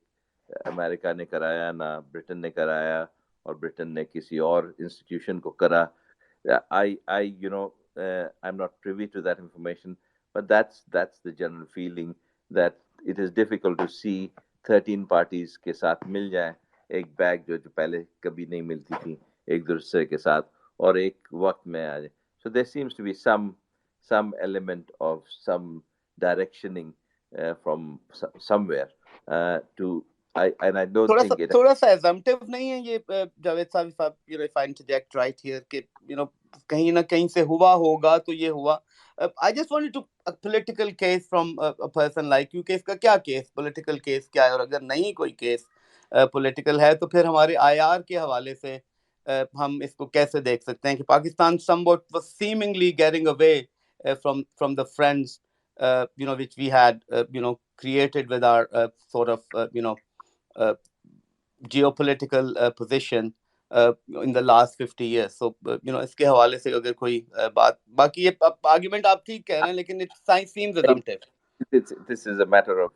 America ने कराया ना Britain ने कराया और ब्रिटेन ने किसी और इंस्टीट्यूशन को करा. I you know I'm not privy to that information, but that's the general feeling that it is difficult to see 13 parties के साथ मिल जाए एक बैग जो पहले कभी नहीं मिलती थी एक दूसरे के साथ और एक वक्त में आ जाए. So there seems to be some element of some directioning from somewhere to and I don't think it. थोड़ा सा assumptive नहीं है ये जावेद साहब, if I interject right here कि कहीं ना कहीं से हुआ होगा तो ये हुआ. I just wanted to a political case from a person like you. Case का क्या केस, political case क्या है, और अगर नहीं कोई केस political है तो फिर हमारे IR के हवाले से हम इसको कैसे देख सकते हैं कि Pakistan somewhat was seemingly getting away from the friends which we had created with our sort of geopolitical position in the last 50 years. So इसके हवाले से अगर कोई बात, बाकी ये argument आप ठीक कह रहे हैं लेकिन it seems assumptive. This is a matter of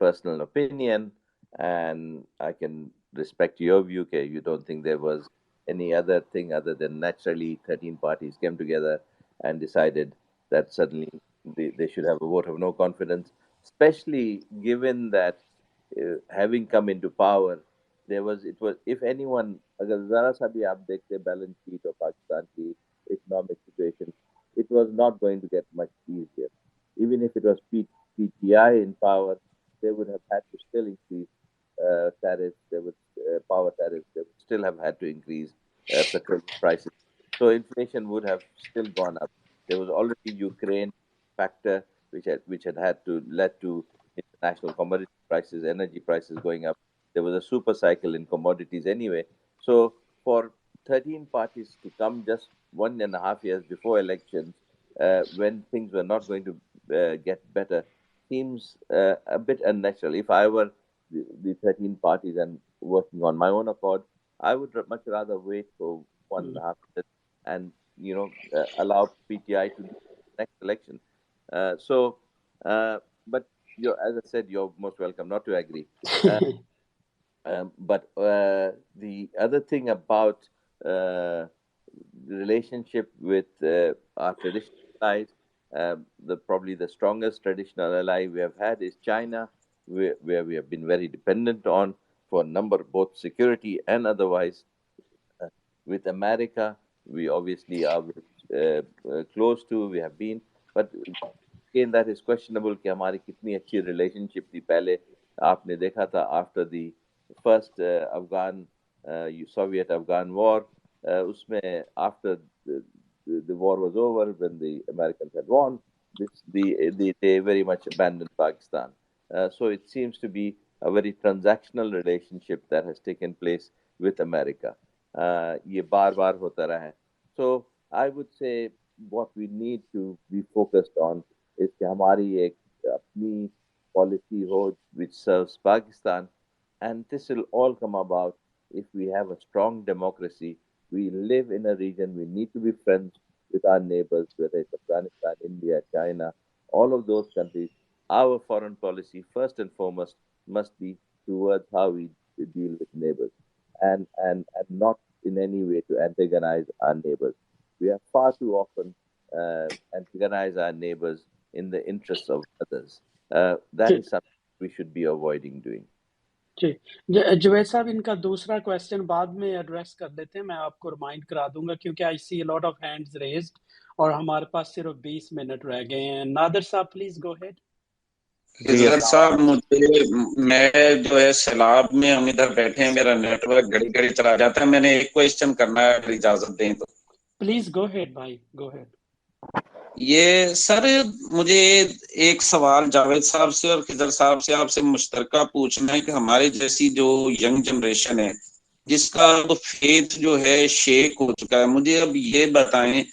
personal opinion, and I can respect your view. Okay, you don't think there was any other thing other than naturally 13 parties came together and decided that suddenly they should have a vote of no confidence, especially given that having come into power, it was if anyone, अगर जरा सा भी आप देखते balance sheet of Pakistan की economic situation, it was not going to get much easier. Even if it was PTI in power, they would have had to still increase tariffs. They would power tariffs. They would still have had to increase petrol prices. So inflation would have still gone up. There was already Ukraine factor, which had led to international commodity prices, energy prices going up. There was a super cycle in commodities anyway. So for 13 parties to come just 1.5 years before elections, when things were not going to get better, seems a bit unnatural. If I were the 13 parties and working on my own accord, I would much rather wait for 1.5 years and allow PTI to do the next election. But as I said, you're most welcome not to agree. But the other thing about the relationship with our traditional allies, probably the strongest traditional ally we have had is China, where we have been very dependent on for a number, both security and otherwise. With America, we obviously are close to, we have been, but again, that is questionable कि हमारी कितनी अच्छी relationship थी पहले. आपने देखा था after the first Soviet-Afghan war, उसमें after the war was over, when the Americans had won, they very much abandoned Pakistan. So it seems to be a very transactional relationship that has taken place with America. ये बार-बार होता रहा है. So I would say what we need to be focused on is कि हमारी एक अपनी policy हो which serves Pakistan, and this will all come about if we have a strong democracy. We live in a region, we need to be friends with our neighbors, whether it's Afghanistan, India, China, all of those countries. Our foreign policy, first and foremost, must be towards how we deal with neighbors, and not in any way to antagonize our neighbors. We have far too often antagonize our neighbors in the interests of others. That is something we should be avoiding doing. जी, जवेद साहब, इनका दूसरा question बाद में address कर लेते हैं. मैं आपको रिमाइंड करा दूंगा क्योंकि I see a lot of hands raised और हमारे पास सिर्फ 20 मिनट रह गए हैं. नादर साहब, प्लीज गो अहेड. इजहर साहब, मैं जो है सैलाब में, हम इधर बैठे हैं, मेरा नेटवर्क घड़ी घड़ी चला जाता है. मैंने एक क्वेश्चन करना है, अगर इजाजत दें तो. प्लीज गो अहेड भाई, गो अहेड. ये सर, मुझे एक सवाल जावेद साहब से और खिजर साहब से आपसे मुश्तरका पूछना है कि हमारे जैसी जो यंग जनरेशन है, जिसका तो फेथ जो है शेक हो चुका है, मुझे अब ये बताएं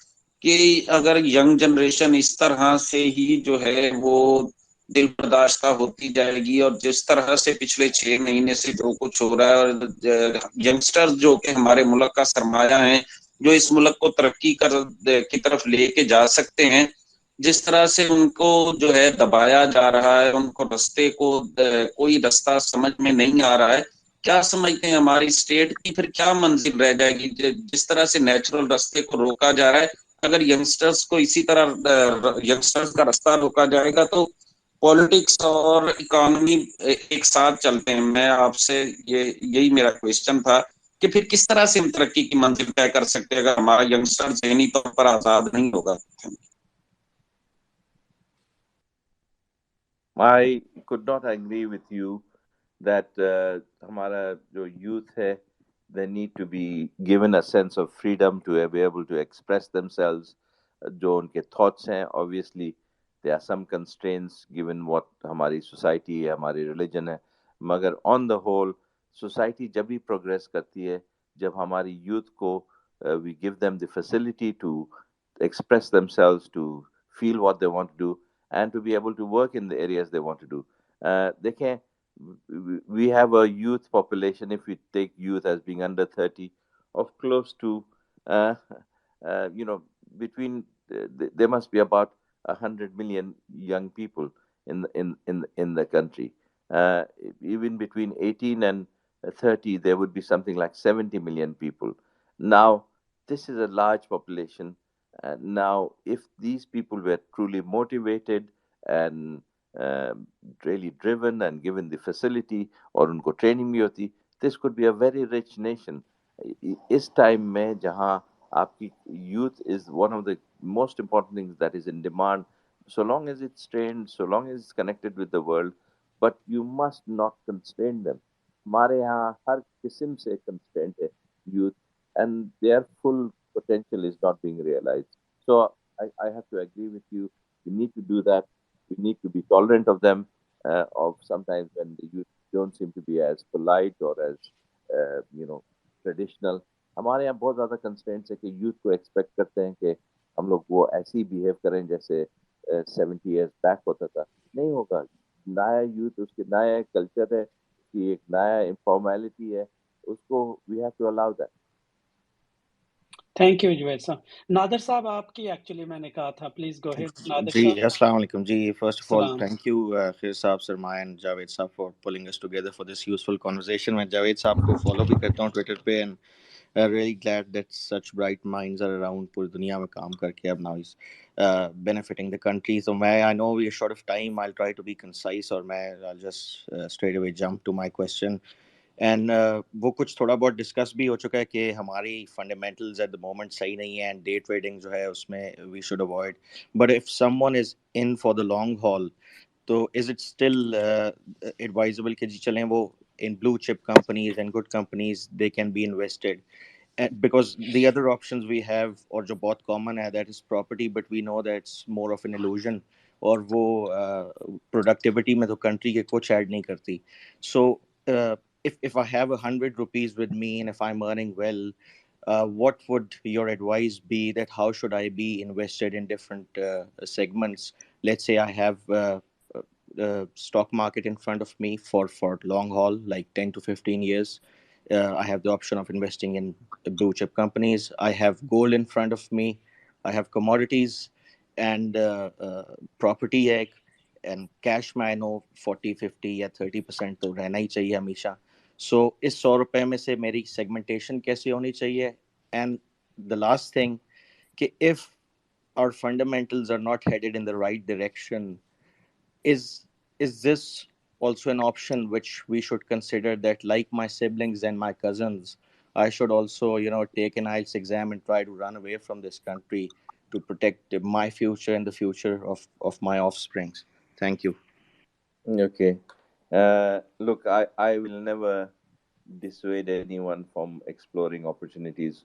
कि अगर यंग जनरेशन इस तरह से ही जो है वो दिल बर्दाश्त होती जाएगी और जिस तरह से पिछले 6 महीने से जो कुछ हो रहा है, और यंगस्टर्स जो कि हमारे मुल्क का सरमाया है, जो इस मुल्क को तरक्की की तरफ लेके जा सकते हैं, जिस तरह से उनको जो है दबाया जा रहा है, उनको रास्ते को कोई रास्ता समझ में नहीं आ रहा है, क्या समझते हैं हमारी स्टेट की फिर क्या मंजिल रह जाएगी? जिस तरह से नेचुरल रास्ते को रोका जा रहा है, अगर यंगस्टर्स को इसी तरह यंगस्टर्स का रास्ता रोका जाएगा तो पॉलिटिक्स और इकोनॉमी एक साथ चलते हैं। मैं आपसे यही मेरा क्वेश्चन था कि फिर किस तरह से हम तरक्की की मंजिल तय कर सकते हैं अगर हमारा यंगस्टर ज़हनी तौर पर आजाद नहीं होगा? I could not agree with you that हमारा जो youth है, they need to be given a sense of freedom to be able to express themselves. जो उनके thoughts हैं, obviously there are some constraints given what हमारी society है, हमारी religion है, मगर on the whole society जब भी progress करती है, जब हमारी youth को we give them the facility to express themselves, to feel what they want to do, and to be able to work in the areas they want to do. They can. We have a youth population, if we take youth as being under 30, of close to, uh, you know, between there must be about 100 million young people in the country. Uh, Even between 18 and 30, there would be something like 70 million people. Now, this is a large population. Now, if these people were truly motivated and uh, really driven and given the facility और उनको training भी होती, this could be a very rich nation. इस time में जहाँ आपकी youth is one of the most important things that is in demand, so long as it's trained, so long as it's connected with the world, but you must not constrain them. हमारे यहाँ हर किस्म से constraint है youth, and their full potential is not being realized. So I have to agree with you. We need to do that. We need to be tolerant of them. Of sometimes when the youth don't seem to be as polite or as traditional. हमारे यहाँ बहुत ज़्यादा constraints है कि youth को expect करते हैं कि हम लोग वो ऐसे ही behave करें जैसे 70 years back होता था. नहीं होगा. नया youth उसके नया culture है, उसकी एक नया informality है. उसको we have to allow that. Thank you Juvaid sahab. Nadir sahab आपकी एक्चुअली मैंने कहा था, please go ahead Nadir ji, sahab. अस्सलाम वालेकुम जी। First of all, सलाम। thank you खिर साहब, सरमाया and जावेद साहब for pulling us together for this useful conversation. मैं जावेद साहब को follow भी करता हूँ Twitter पे, and really glad that such bright minds are around पूरी दुनिया में काम करके अब now he's benefiting the country. So I know we are short of time, I'll try to be concise और I'll just straight away jump to my question. And वो कुछ थोड़ा बहुत डिस्कस भी हो चुका है कि हमारी फंडामेंटल्स एट द मोमेंट सही नहीं है एंड डे ट्रेडिंग जो है उसमें we should avoid, but if someone is in for the long haul तो इज इट स्टिल एडवाइजेबल कि जी चलें वो in blue chip companies and good companies they can be invested? Because the other options we have और जो बहुत common है that is property, but we know that it's more of an illusion और वो productivity में तो country के कुछ add नहीं करती. So uh, if I have 100 rupees with me and if I'm earning well, what would your advice be that how should I be invested in different segments? Let's say I have the stock market in front of me for long haul, like 10 to 15 years. I have the option of investing in blue chip companies. I have gold in front of me. I have commodities and property एक and cash में I know 40, 50 या 30% तो रहना ही चाहिए हमेशा. So इस 100 रुपए में से मेरी segmentation कैसे होनी चाहिए? And the last thing कि if our fundamentals are not headed in the right direction, is this also an option which we should consider, that like my siblings and my cousins, I should also take an IELTS exam and try to run away from this country to protect my future and the future of my offsprings? Thank you. Okay. Look, I will never dissuade anyone from exploring opportunities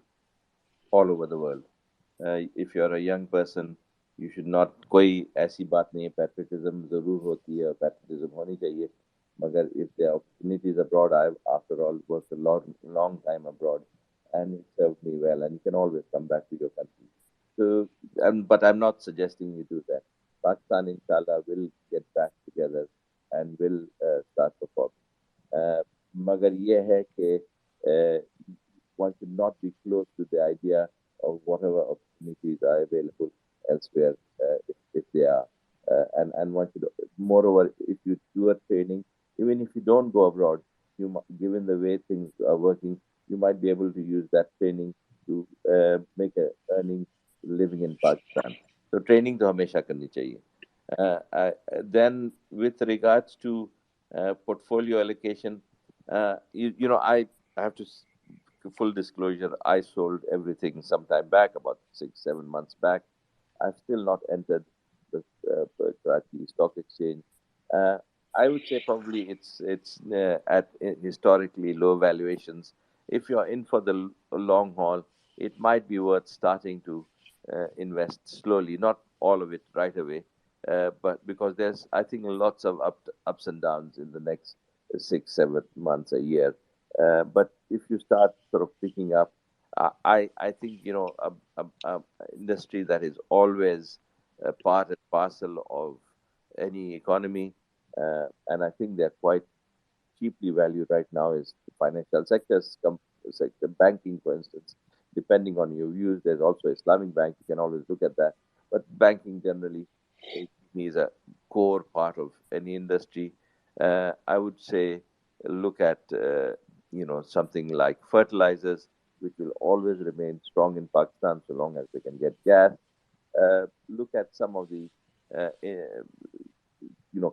all over the world. If you're a young person, you should not, कोई ऐसी बात नहीं है, patriotism ज़रूर होती है और patriotism होनी चाहिए, मगर if there are opportunities abroad, I've after all worked a long time abroad and it served me well, and you can always come back to your country. So, but I'm not suggesting you do that. Pakistan, inshallah, will get back together and will start performing. मगर ये है कि one should not be close to the idea of whatever opportunities are available elsewhere. if they are. And one should, moreover, if you do a training, even if you don't go abroad, given the way things are working, you might be able to use that training to make a earning living in Pakistan. So training to हमेशा करनी चाहिए. Then with regards to portfolio allocation, I have to full disclosure, I sold everything some time back, about 6-7 months back. I've still not entered the Karachi Stock Exchange. I would say probably it's at historically low valuations. If you're in for the long haul, it might be worth starting to invest slowly, not all of it right away, but because there's, I think, lots of ups and downs in the next 6-7 months, a year. But if you start sort of picking up, I think a industry that is always a part and parcel of any economy, and I think they're quite cheaply valued right now, is the financial sectors, sector banking, for instance. Depending on your views, there's also Islamic Bank. You can always look at that. But banking generally is a core part of any industry. I would say look at something like fertilizers, which will always remain strong in Pakistan so long as they can get gas. Look at some of the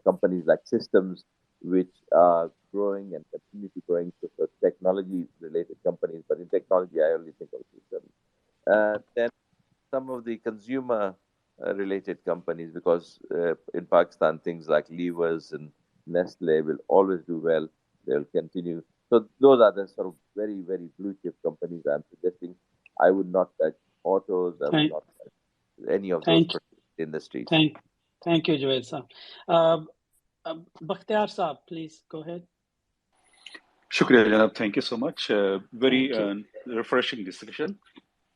companies like systems, which are growing and continue to growing. So technology-related companies, but in technology, I only think of systems. Then some of the consumer-related companies, because in Pakistan, things like levers and Nestle will always do well. They'll continue. So those are the sort of very, very blue chip companies I'm suggesting. I would not touch autos. I would not touch any of those industries. Thank you, Javed Saab. Bakhtiar Saab, please go ahead. Shukriya, Janab. Thank you so much. Very refreshing discussion.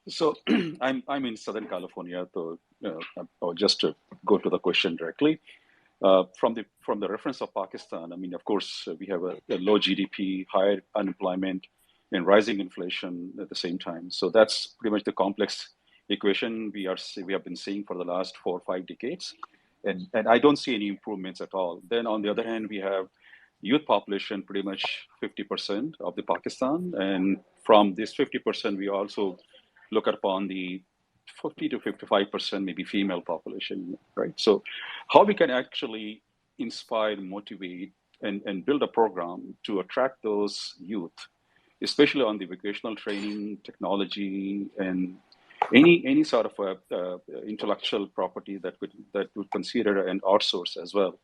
So I'm in Southern California, so I'll just go to the question directly. From the reference of Pakistan, I mean, of course, we have a low GDP, higher unemployment, and rising inflation at the same time. So that's pretty much the complex equation we have been seeing for the last 4 or 5 decades, and I don't see any improvements at all. Then on the other hand, we have youth population pretty much 50% of the Pakistan, and from this 50%, we also look upon the 50 to 55% maybe female population, right? So how we can actually inspire, motivate, and build a program to attract those youth, especially on the vocational training, technology, and any sort of intellectual property that would consider and outsource as well.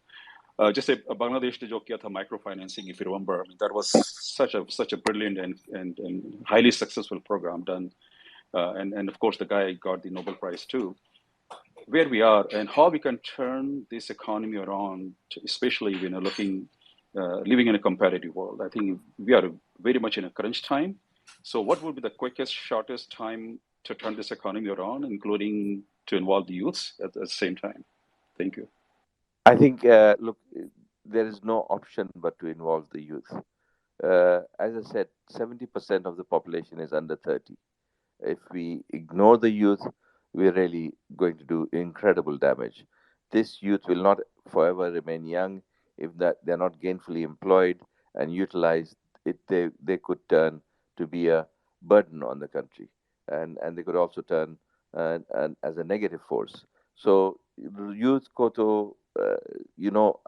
Just a Bangladesh ne jo kiya tha microfinancing, if you remember, I mean, that was such a brilliant and highly successful program done. And of course, the guy got the Nobel Prize too. Where we are and how we can turn this economy around, especially living in a competitive world. I think we are very much in a crunch time. So what would be the quickest, shortest time to turn this economy around, including to involve the youths at the same time? Thank you. I think, look, there is no option but to involve the youth. As I said, 70% of the population is under 30. If we ignore the youth, we're really going to do incredible damage. This youth will not forever remain young. If they're not gainfully employed and utilized, they could turn to be a burden on the country, and they could also turn as a negative force. So youth koto,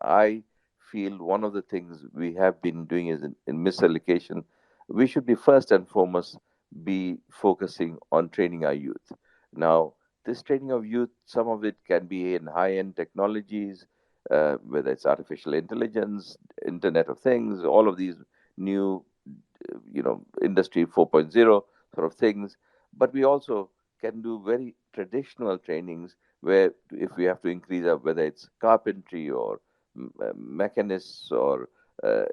I feel one of the things we have been doing is in misallocation. We should be first and foremost be focusing on training our youth. Now, this training of youth, some of it can be in high-end technologies, whether it's artificial intelligence, Internet of Things, all of these new, Industry 4.0 sort of things. But we also can do very traditional trainings where if we have to increase up, whether it's carpentry or mechanists or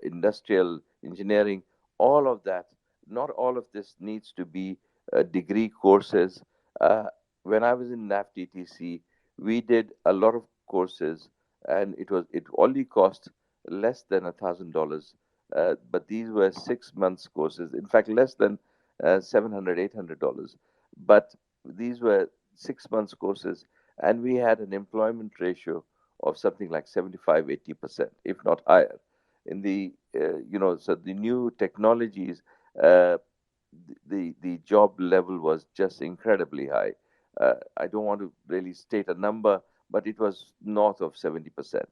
industrial engineering, all of that. Not all of this needs to be degree courses. When I was in NAVTCC, we did a lot of courses, and it only cost less than $1,000. But these were 6 months courses. In fact, less than $700, $800. But these were 6 months courses, and we had an employment ratio of something like 75-80%, if not higher. In the so the new technologies, uh, the job level was just incredibly high. I don't want to really state a number, but it was north of 70%.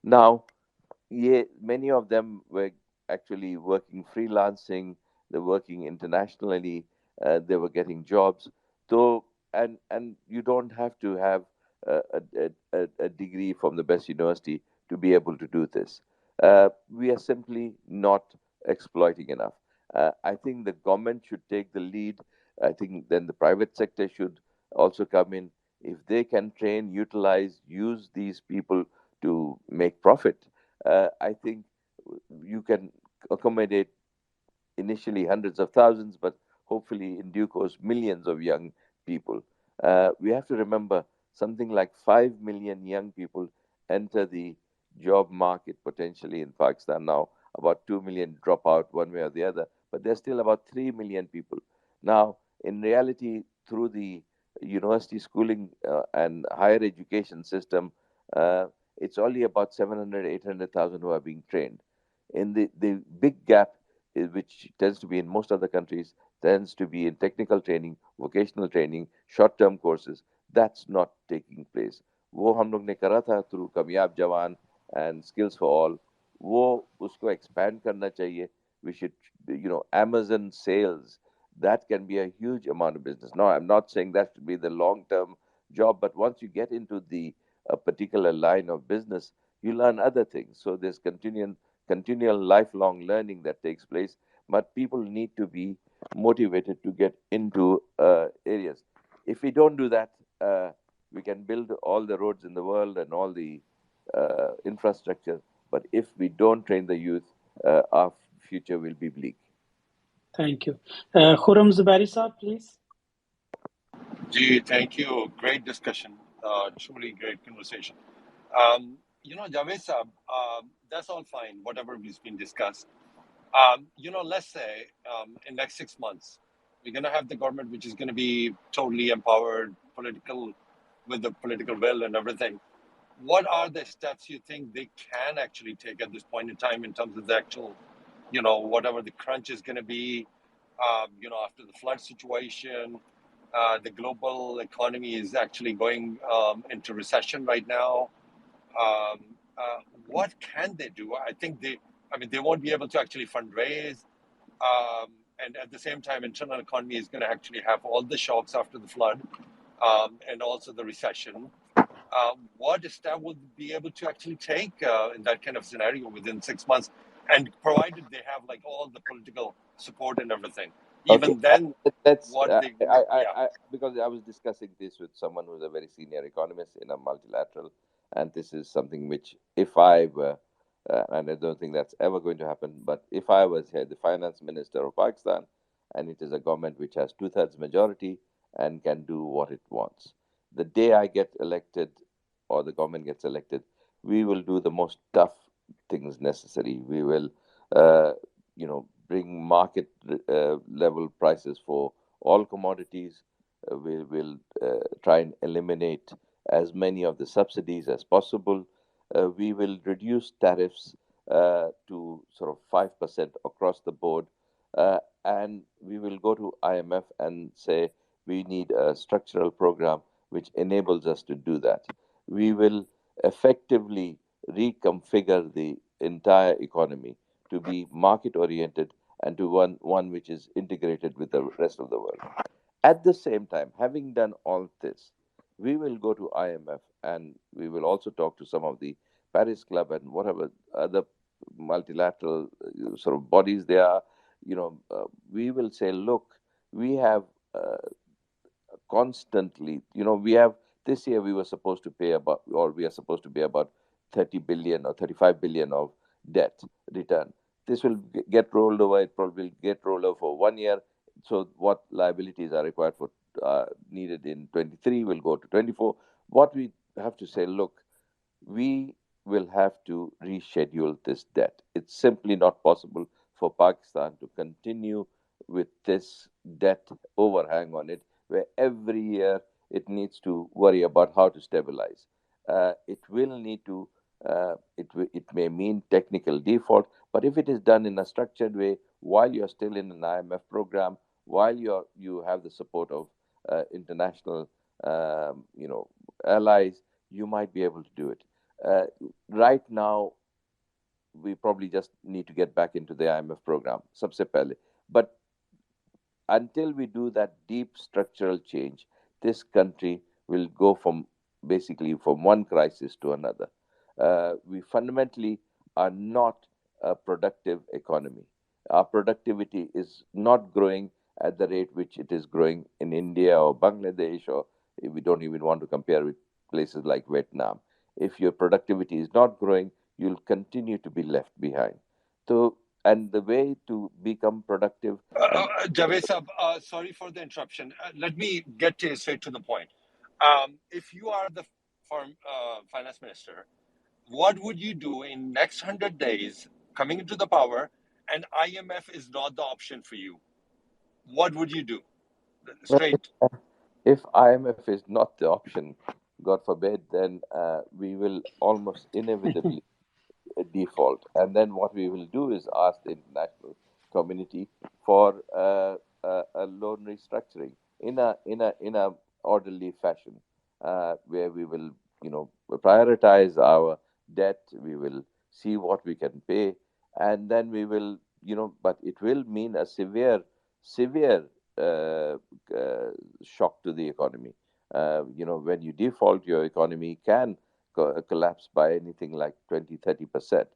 Now, yeah, many of them were actually working freelancing. They're working internationally. They were getting jobs. So, and you don't have to have a degree from the best university to be able to do this. We are simply not exploiting enough. I think the government should take the lead. I think then the private sector should also come in. If they can train, utilize, use these people to make profit, I think you can accommodate initially hundreds of thousands, but hopefully in due course, millions of young people. We have to remember something like 5 million young people enter the job market potentially in Pakistan now. About 2 million drop out one way or the other, but there's still about 3 million people. Now, in reality, through the university schooling and higher education system, it's only about 700, 800,000 who are being trained. In the big gap, which tends to be in most other countries, tends to be in technical training, vocational training, short-term courses. That's not taking place. वो हम लोग ने करा था through कामयाब जवान and skills for all. वो उसको expand करना चाहिए. We should, Amazon sales, that can be a huge amount of business. Now, I'm not saying that should be the long-term job, but once you get into the a particular line of business, you learn other things. So there's continual lifelong learning that takes place, but people need to be motivated to get into areas. If we don't do that, we can build all the roads in the world and all the infrastructure, but if we don't train the youth, our future will be bleak. Thank you. Khurram Zubairi Saab, please. Gee, thank you. Great discussion. Truly great conversation. Javed Saab, that's all fine, whatever has been discussed. Let's say in next 6 months, we're going to have the government which is going to be totally empowered, with the political will and everything. What are the steps you think they can actually take at this point in time in terms of the actual, whatever the crunch is going to be, after the flood situation? The global economy is actually going into recession right now. What can they do? I think they won't be able to actually fundraise. And at the same time, internal economy is going to actually have all the shocks after the flood and also the recession. What step would be able to actually take in that kind of scenario within 6 months, and provided they have like all the political support and everything? Even Okay, then, let's. what they Because I was discussing this with someone who's a very senior economist in a multilateral, and this is something which, if I were, and I don't think that's ever going to happen, but if I was here, the finance minister of Pakistan, and it is a government which has 2/3 majority and can do what it wants, the day I get elected or the government gets elected, we will do the most tough things necessary. We will, bring market level prices for all commodities. We will try and eliminate as many of the subsidies as possible. We will reduce tariffs to sort of 5% across the board. And we will go to IMF and say we need a structural program which enables us to do that. We will effectively reconfigure the entire economy to be market oriented and to one which is integrated with the rest of the world. At the same time, having done all this, we will go to IMF and we will also talk to some of the Paris Club and whatever other multilateral sort of bodies there are. We will say, look, we have constantly, we have this year we were supposed to pay about, or we are supposed to pay about 30 billion or 35 billion of debt return. This will get rolled over. It probably will get rolled over for 1 year. So what liabilities are required for needed in 23 will go to 24. What we have to say, look, we will have to reschedule this debt. It's simply not possible for Pakistan to continue with this debt overhang on it, where every year it needs to worry about how to stabilize. It will need to, it may mean technical default, but if it is done in a structured way, while you're still in an IMF program, while you have the support of international, allies, you might be able to do it. Right now, we probably just need to get back into the IMF program, सबसे पहले. But until we do that deep structural change, this country will go from one crisis to another. We fundamentally are not a productive economy. Our productivity is not growing at the rate which it is growing in India or Bangladesh, or we don't even want to compare with places like Vietnam. If your productivity is not growing, you'll continue to be left behind. So, and the way to become productive. Javed Sahab, sorry for the interruption. Let me get straight to the point. If you are the finance minister, what would you do in next 100 days coming into the power and IMF is not the option for you? What would you do? Straight. If IMF is not the option, God forbid, then we will almost inevitably default. And then what we will do is ask the international community for a loan restructuring in a orderly fashion, where we will, prioritize our debt. We will see what we can pay, and then we will, but it will mean a severe shock to the economy. When you default, your economy can collapse by anything like 20-30%,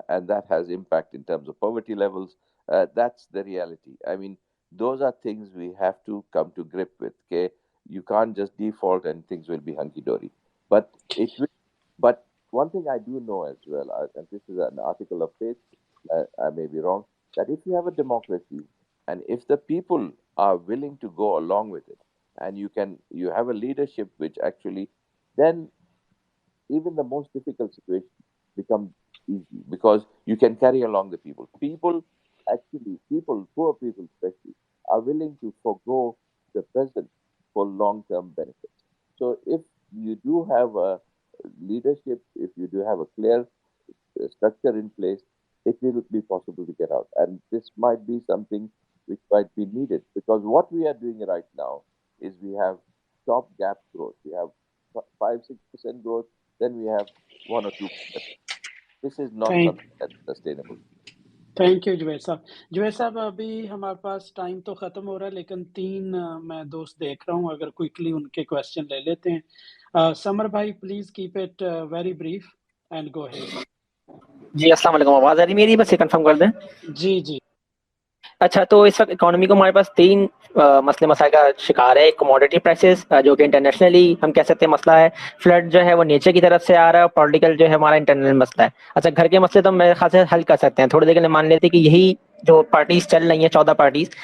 and that has impact in terms of poverty levels. That's the reality. I mean, those are things we have to come to grip with. Okay, you can't just default and things will be hunky dory. But one thing I do know as well, and this is an article of faith, I may be wrong, that if you have a democracy and if the people are willing to go along with it, and you have a leadership which actually, then even the most difficult situation becomes easy, because you can carry along the people. Poor people especially, are willing to forego the present for long-term benefits. So if you do have a leadership, if you do have a clear structure in place, it will be possible to get out. And this might be something which might be needed, because what we are doing right now is we have stopgap growth. We have 5-6% growth, then we have 1 or 2%. This is not something that's sustainable. Thank you Juvaid sahab अभी हमारे पास time तो ख़त्म हो रहा है, लेकिन 3 मैं दोस्त देख रहा हूँ, अगर क्विकली उनके क्वेश्चन ले लेते हैं। समर भाई, please keep it very brief and go ahead. जी, अस्सलाम वालेकुम। आवाज़ आ रही मेरी? बस ये कंफर्म कर दें। जी। अच्छा, तो इस वक्त इकोनॉमी को हमारे पास 3 मसले मसाइल का शिकार है। एक कमोडिटी प्राइसेस, जो कि इंटरनेशनली हम कह सकते हैं मसला है। फ्लड जो है वो नेचर की तरफ से आ रहा है, और पॉलिटिकल जो है हमारा इंटरनल मसला है। अच्छा, घर के मसले तो मेरे ख्याल से हल कर सकते हैं। थोड़ी देर के लिए मान लेते हैं कि यही जो पार्टीज चल रही हैं, 14 पार्टीज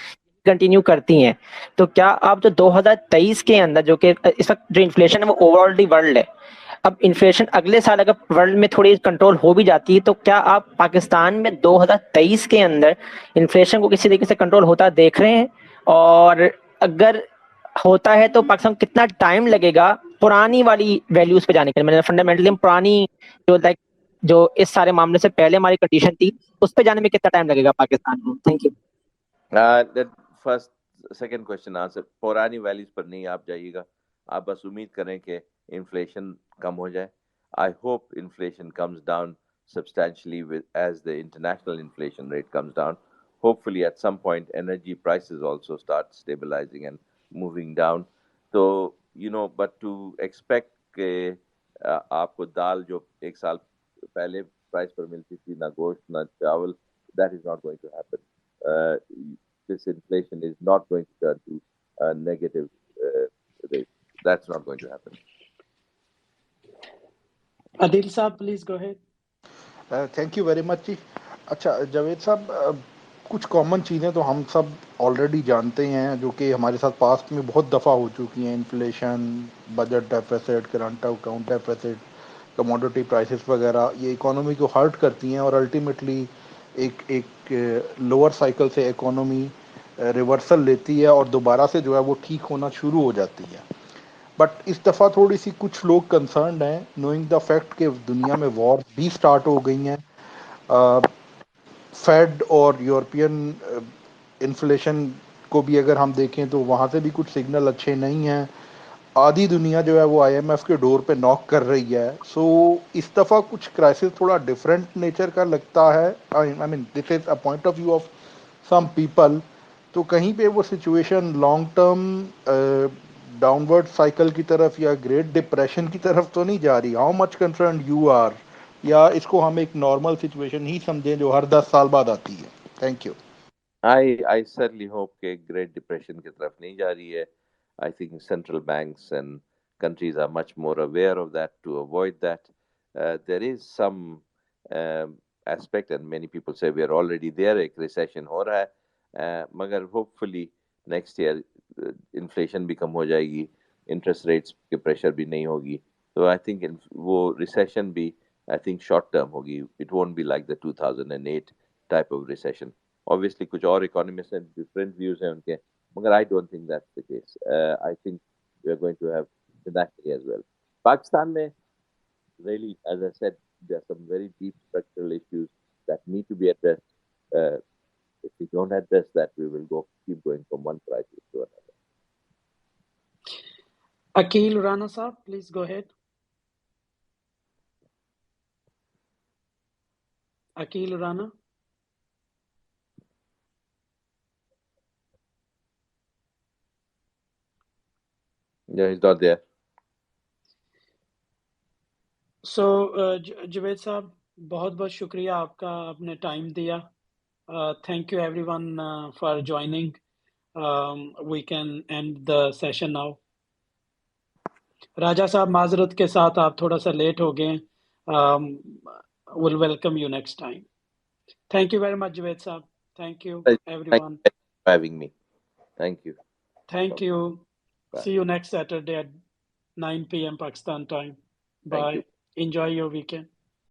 कंटिन्यू करती हैं, तो क्या आप जो 2023 के अंदर, जो कि इस वक्त जो इन्फ्लेशन है वो ओवरऑल वर्ल्ड है, अब इन्फ्लेशन अगले साल अगर वर्ल्ड में थोड़ी कंट्रोल हो भी जाती है, तो क्या आप पाकिस्तान में 2023 के अंदर इन्फ्लेशन को किसी तरीके से कंट्रोल होता देख रहे हैं? और अगर होता है तो पाकिस्तान कितना टाइम लगेगा पुरानी वाली वैल्यूज पे जाने के लिए? मतलब फंडामेंटली हम पुरानी जो इस सारे मामले से पहले हमारी कंडीशन थी, उस पे जाने में कितना टाइम लगेगा पाकिस्तान को? Thank you. First second question answer, पुरानी वैल्यूज पर नहीं आप जाइएगा। आप बस उम्मीद करें कि इन्फ्लेशन कम हो जाए। I hope inflation comes down substantially as the international inflation rate comes down. Hopefully at some point energy prices also start stabilizing and moving down. So, but to expect कि आपको दाल जो 1 साल पहले प्राइस पर मिलती थी, ना गोश्त ना चावल, that is not going to happen. This inflation is not going to turn to a negative rate. That's not going to happen. Adil साहब, please go ahead. Thank you very much जी। अच्छा जावेद साहब, कुछ कॉमन चीज़ें तो हम सब already जानते हैं, जो कि हमारे साथ पास्ट में बहुत दफ़ा हो चुकी हैं। Inflation, budget deficit, current account deficit, commodity prices वगैरह, ये इकोनॉमी को हर्ट करती हैं और अल्टीमेटली एक लोअर साइकिल से इकोनॉमी रिवर्सल लेती है और दोबारा से जो है वो ठीक होना शुरू हो जाती है। बट इस दफ़ा थोड़ी सी कुछ लोग कंसर्न हैं नोइंग द फैक्ट कि दुनिया में वॉर भी स्टार्ट हो गई हैं, फेड और यूरोपियन इन्फ्लेशन को भी अगर हम देखें तो वहाँ से भी कुछ सिग्नल अच्छे नहीं हैं, आधी दुनिया जो है वो आईएमएफ के डोर पे नॉक कर रही है। सो इस दफ़ा कुछ क्राइसिस थोड़ा डिफरेंट नेचर का लगता है। I mean this is a point of view of some people. तो कहीं पे वो situation long term downward cycle की तरफ या ग्रेट डिप्रेशन की तरफ तो नहीं जा रही? How much concern you are, या इसको हम एक नॉर्मल सिचुएशन ही समझें जो हर 10 साल बाद आती है? Thank you. I certainly hope कि Great Depression की तरफ नहीं जा रही है. I think central banks and countries are much more aware of that to avoid that. There is some aspect, and many people say we are already there. एक recession हो रहा है, मगर hopefully next year inflation भी कम हो जाएगी, interest rates के pressure भी नहीं होगी. So I think वो recession भी I think short term होगी. It won't be like the 2008 type of recession. Obviously कुछ और economists and different views हैं उनके, मगर I don't think that's the case. I think we are going to have disaster as well. Pakistan में really, as I said, there are some very deep structural issues that need to be addressed. If we don't address that, we will keep going from one crisis to another. Akil Rana Saab, please go ahead. Akil Rana. Yeah, he's not there. So, Javed साहब, बहुत बहुत शुक्रिया आपका, आपने time दिया. Thank you everyone for joining. We can end the session now. राजा साहब माजरत के साथ आप थोड़ा सा लेट हो गए. We'll welcome you next time. Thank you very much, Javed साहब. Thank you everyone. Thank you for having me. Thank you. Thank you. Bye. See you next Saturday at 9 p.m. Pakistan time. Thank Bye. you. Enjoy your weekend.